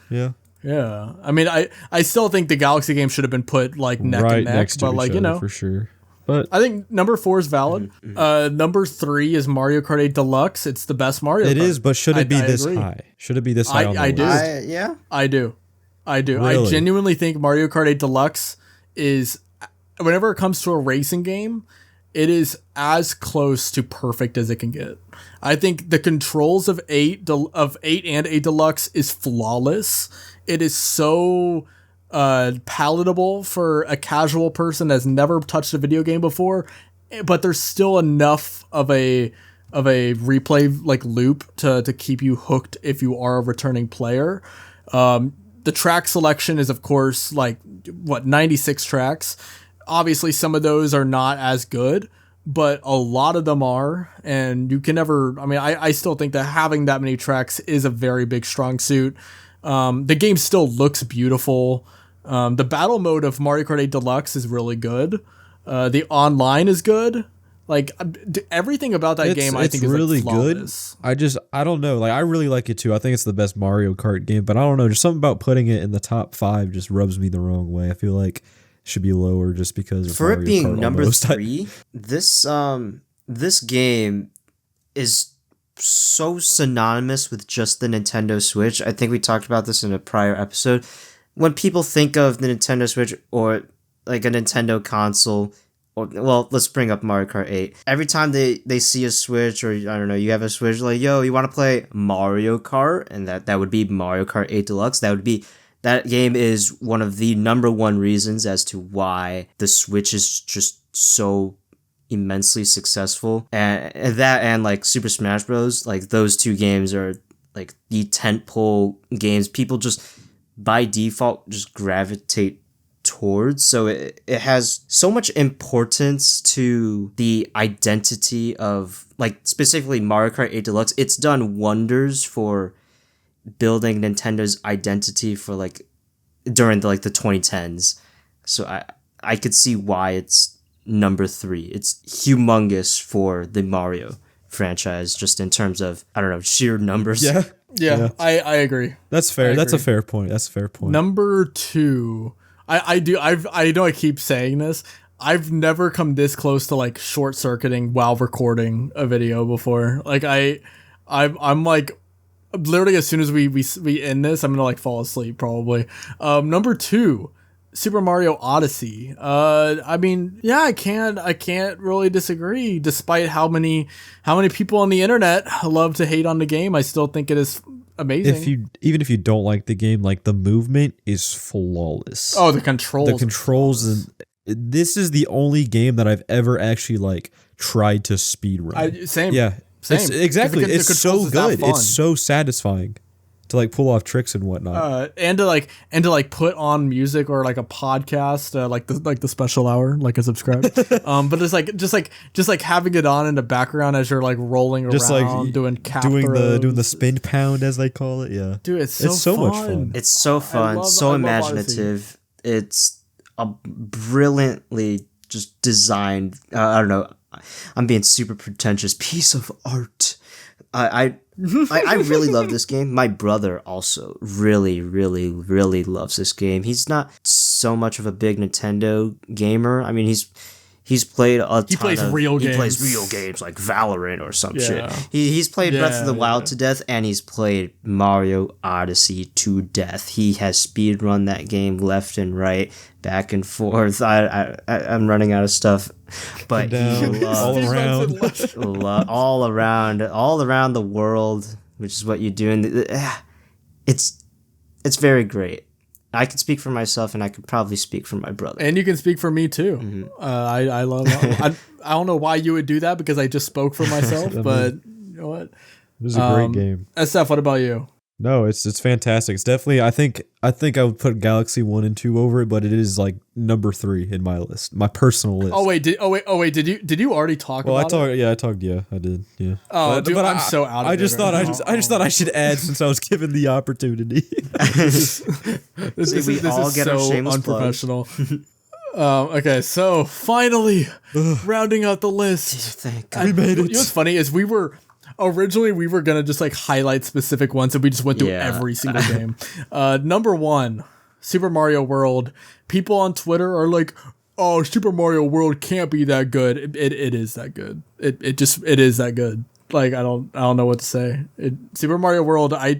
S3: Yeah.
S2: I mean, I still think the Galaxy game should have been put like neck and neck,
S3: next to
S2: but like,
S3: each other, for sure. But
S2: I think number 4 is valid. Number 3 is Mario Kart 8 Deluxe. It's the best Mario Kart.
S3: It is, but should it be this high? Should it be this high on the list?
S2: I do.
S3: Really?
S2: I genuinely think Mario Kart 8 Deluxe is, whenever it comes to a racing game, it is as close to perfect as it can get. I think the controls of 8 and 8 Deluxe is flawless. It is so palatable for a casual person that's never touched a video game before, but there's still enough of a replay like loop to keep you hooked if you are a returning player. The track selection is, of course, 96 tracks. Obviously, some of those are not as good, but a lot of them are, and you can never... I still think that having that many tracks is a very big strong suit. The game still looks beautiful. The battle mode of Mario Kart 8 Deluxe is really good. The online is good. Like, everything about that game, I think, is really flawless.
S3: Good. I don't know. Like, I really like it too. I think it's the best Mario Kart game, but I don't know. Just something about putting it in the top 5 just rubs me the wrong way. I feel like it should be lower just because of
S1: For it
S3: Mario
S1: being
S3: Kart
S1: number
S3: almost.
S1: 3, this game is so synonymous with just the Nintendo Switch. I think we talked about this in a prior episode. When people think of the Nintendo Switch or like a Nintendo console, or well, let's bring up Mario Kart 8. Every time they see a Switch, or I don't know, you have a Switch, like, yo, you want to play Mario Kart? And that would be Mario Kart 8 Deluxe. That game is one of the number one reasons as to why the Switch is just so immensely successful. And that and like Super Smash Bros, like those two games are like the tentpole games people just by default just gravitate towards. So it has so much importance to the identity of, like, specifically Mario Kart 8 Deluxe. It's done wonders for building Nintendo's identity for like during the 2010s. So I could see why it's number 3. It's humongous for the Mario franchise, just in terms of, I don't know, sheer numbers.
S2: Yeah. I agree.
S3: That's fair. That's a fair point.
S2: Number 2, I know I keep saying this. I've never come this close to like short circuiting while recording a video before. Like I'm like, literally as soon as we end this, I'm gonna like fall asleep probably. Number 2, Super Mario Odyssey. I mean, yeah, I can't really disagree. Despite how many people on the internet love to hate on the game, I still think it is amazing.
S3: Even if you don't like the game, like the movement is flawless.
S2: Oh, the controls.
S3: And this is the only game that I've ever actually like tried to speedrun.
S2: Same.
S3: Yeah.
S2: Same.
S3: Exactly.
S2: The
S3: It's so
S2: controls is that
S3: good.
S2: fun.
S3: It's so satisfying to like pull off tricks and whatnot.
S2: And to put on music or like a podcast, like the special hour, like a subscribe. But it's like just like having it on in the background as you're like rolling
S3: Just
S2: around,
S3: like
S2: doing cap
S3: doing
S2: throws.
S3: the spin pound as they call it. Yeah,
S2: Dude, it's so
S3: much
S2: fun.
S3: fun.
S1: It's so fun, so imaginative. It's a brilliantly just designed, I don't know, I'm being super pretentious, piece of art. I really love this game. My brother also really, really, really loves this game. He's not so much of a big Nintendo gamer. I mean, he's played He plays real games like Valorant or some shit. He's played Breath of the Wild to death, and he's played Mario Odyssey to death. He has speedrun that game left and right, back and forth. I'm running out of stuff, but he loves all around the world, which is what you do. And it's very great. I can speak for myself, and I could probably speak for my brother.
S2: And you can speak for me too.
S1: Mm-hmm.
S2: I love. I don't know why you would do that, because I just spoke for myself. But you know what?
S3: It was a great game.
S2: SF, what about you?
S3: No, it's fantastic. It's definitely, I think I would put Galaxy 1 and 2 over it, but it is like number 3 in my list, my personal list.
S2: Oh wait, did you already talk about it?
S3: I talked, yeah, I did, yeah.
S2: Oh, dude, I'm so out of it.
S3: I just thought I should add since I was given the opportunity.
S2: This is so unprofessional. Okay, so finally rounding out the list.
S1: Thank God.
S3: We made it.
S2: You know what's funny is originally we were gonna just like highlight specific ones, and we just went through every single game. Number 1, Super Mario World. People on Twitter are like, "Oh, Super Mario World can't be that good." It is that good. It is that good. Like I don't know what to say. Super Mario World. I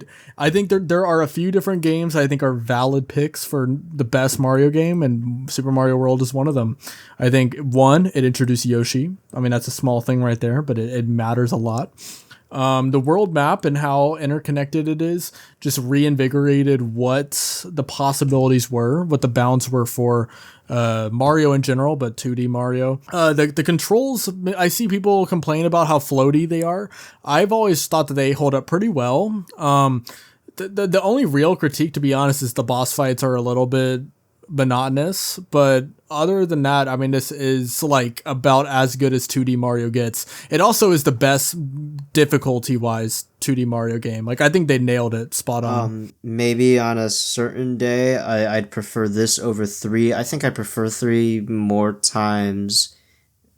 S2: think there are a few different games I think are valid picks for the best Mario game, and Super Mario World is one of them. I think 1, it introduced Yoshi. I mean, that's a small thing right there, but it matters a lot. The world map and how interconnected it is just reinvigorated what the possibilities were, what the bounds were for Mario in general, but 2D Mario. The controls, I see people complain about how floaty they are. I've always thought that they hold up pretty well. The only real critique, to be honest, is the boss fights are a little bit monotonous, but other than that, I mean, this is like about as good as 2D Mario gets. It also is the best difficulty-wise 2D Mario game. Like, I think they nailed it spot on.
S1: Maybe on a certain day, I'd prefer this over 3. I think I prefer 3 more times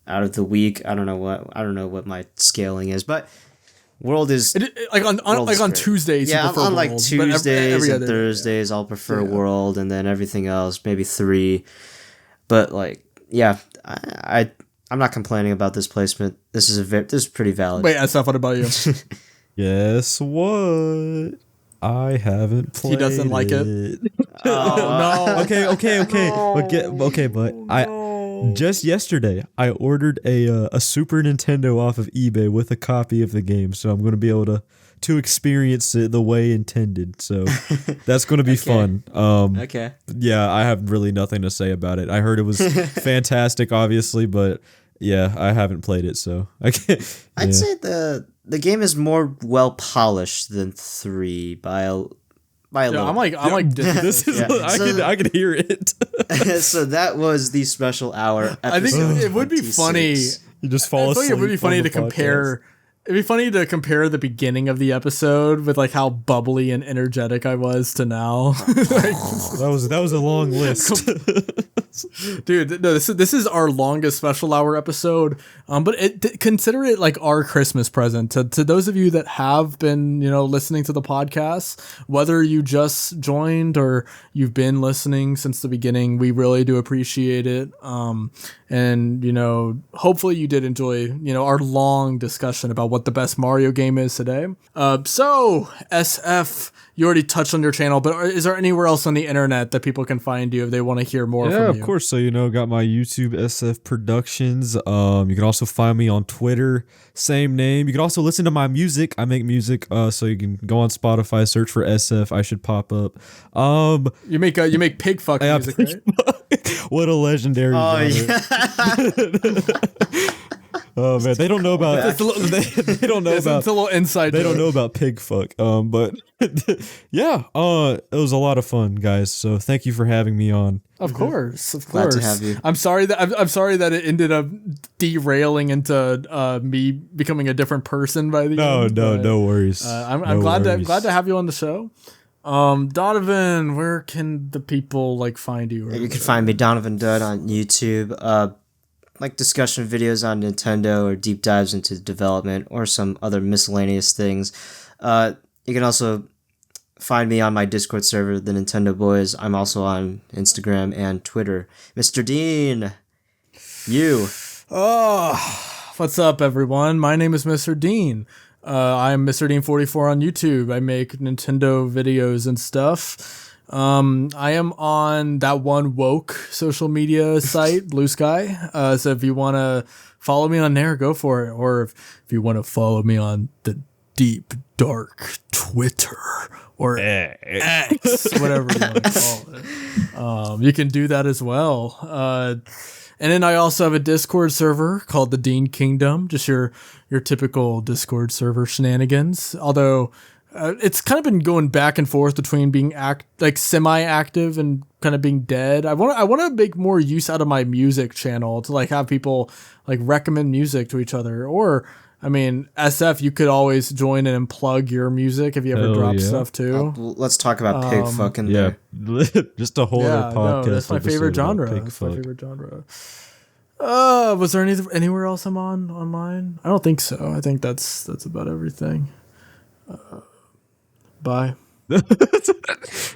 S1: out of the week. I don't know what my scaling is, but World is
S2: on Tuesdays.
S1: Yeah,
S2: you prefer
S1: on like
S2: World,
S1: Tuesdays
S2: every
S1: and
S2: other
S1: Thursdays, I'll prefer World, and then everything else maybe 3. But like, yeah, I'm not complaining about this placement. This is pretty valid.
S2: Wait, SF, what about you?
S3: Guess what? I haven't played.
S2: He doesn't like it.
S3: No. Okay, but just yesterday I ordered a Super Nintendo off of eBay with a copy of the game, so I'm going to be able to experience it the way intended. So that's going to be fun.
S1: Okay.
S3: Yeah, I have really nothing to say about it. I heard it was fantastic, obviously, but yeah, I haven't played it, so I can't. Yeah.
S1: I'd say the game is more well polished than 3 by a little.
S2: I'm like
S3: This is I can hear it.
S1: So that was the special hour episode.
S2: I think it would be
S1: 26.
S2: funny.
S3: You just fall
S2: I
S3: asleep.
S2: think it would be funny
S3: on the
S2: to compare. It'd be funny to compare the beginning of the episode with like how bubbly and energetic I was to now.
S3: That was a long list.
S2: Dude, no, this is our longest special hour episode. But consider it like our Christmas present to those of you that have been, listening to the podcast, whether you just joined or you've been listening since the beginning. We really do appreciate it. And hopefully you did enjoy, our long discussion about what the best Mario game is today. So SF, you already touched on your channel, but is there anywhere else on the internet that people can find you if they want to hear more from you?
S3: Yeah, of course. So, got my YouTube SF Productions. You can also find me on Twitter, same name. You can also listen to my music. I make music, so you can go on Spotify, search for SF. I should pop up.
S2: You make pig fuck music, right?
S3: What a legendary genre. Oh man, they don't know about they don't know about
S2: it's a little inside.
S3: They don't know about pig fuck. But yeah, it was a lot of fun, guys. So thank you for having me on.
S2: Of course.
S1: Glad to have you.
S2: I'm sorry that it ended up derailing into me becoming a different person by the end.
S3: No worries.
S2: I'm glad to have you on the show. Donovan, where can the people find you?
S1: You can find me DonovanDud on YouTube. Discussion videos on Nintendo or deep dives into development or some other miscellaneous things. You can also find me on my Discord server, the Nintendo Boys. I'm also on Instagram and Twitter. Mr. Dean, you.
S2: Oh, what's up, everyone? My name is Mr. Dean. I'm MrDean44 on YouTube. I make Nintendo videos and stuff. I am on that one woke social media site, Blue Sky. So if you want to follow me on there, go for it. Or if you want to follow me on the deep, dark Twitter or X, whatever you want to call it, you can do that as well. And then I also have a Discord server called the Dean Kingdom, just your typical Discord server shenanigans. Although it's kind of been going back and forth between being semi-active and kind of being dead. I want to make more use out of my music channel to have people recommend music to each other. Or I mean, SF, you could always join in and plug your music if you ever drop stuff too.
S1: Let's talk about pig fucking there.
S3: Just a whole other podcast.
S2: No, that's my favorite genre. Was there anywhere else I'm online? I don't think so. I think that's about everything. Bye.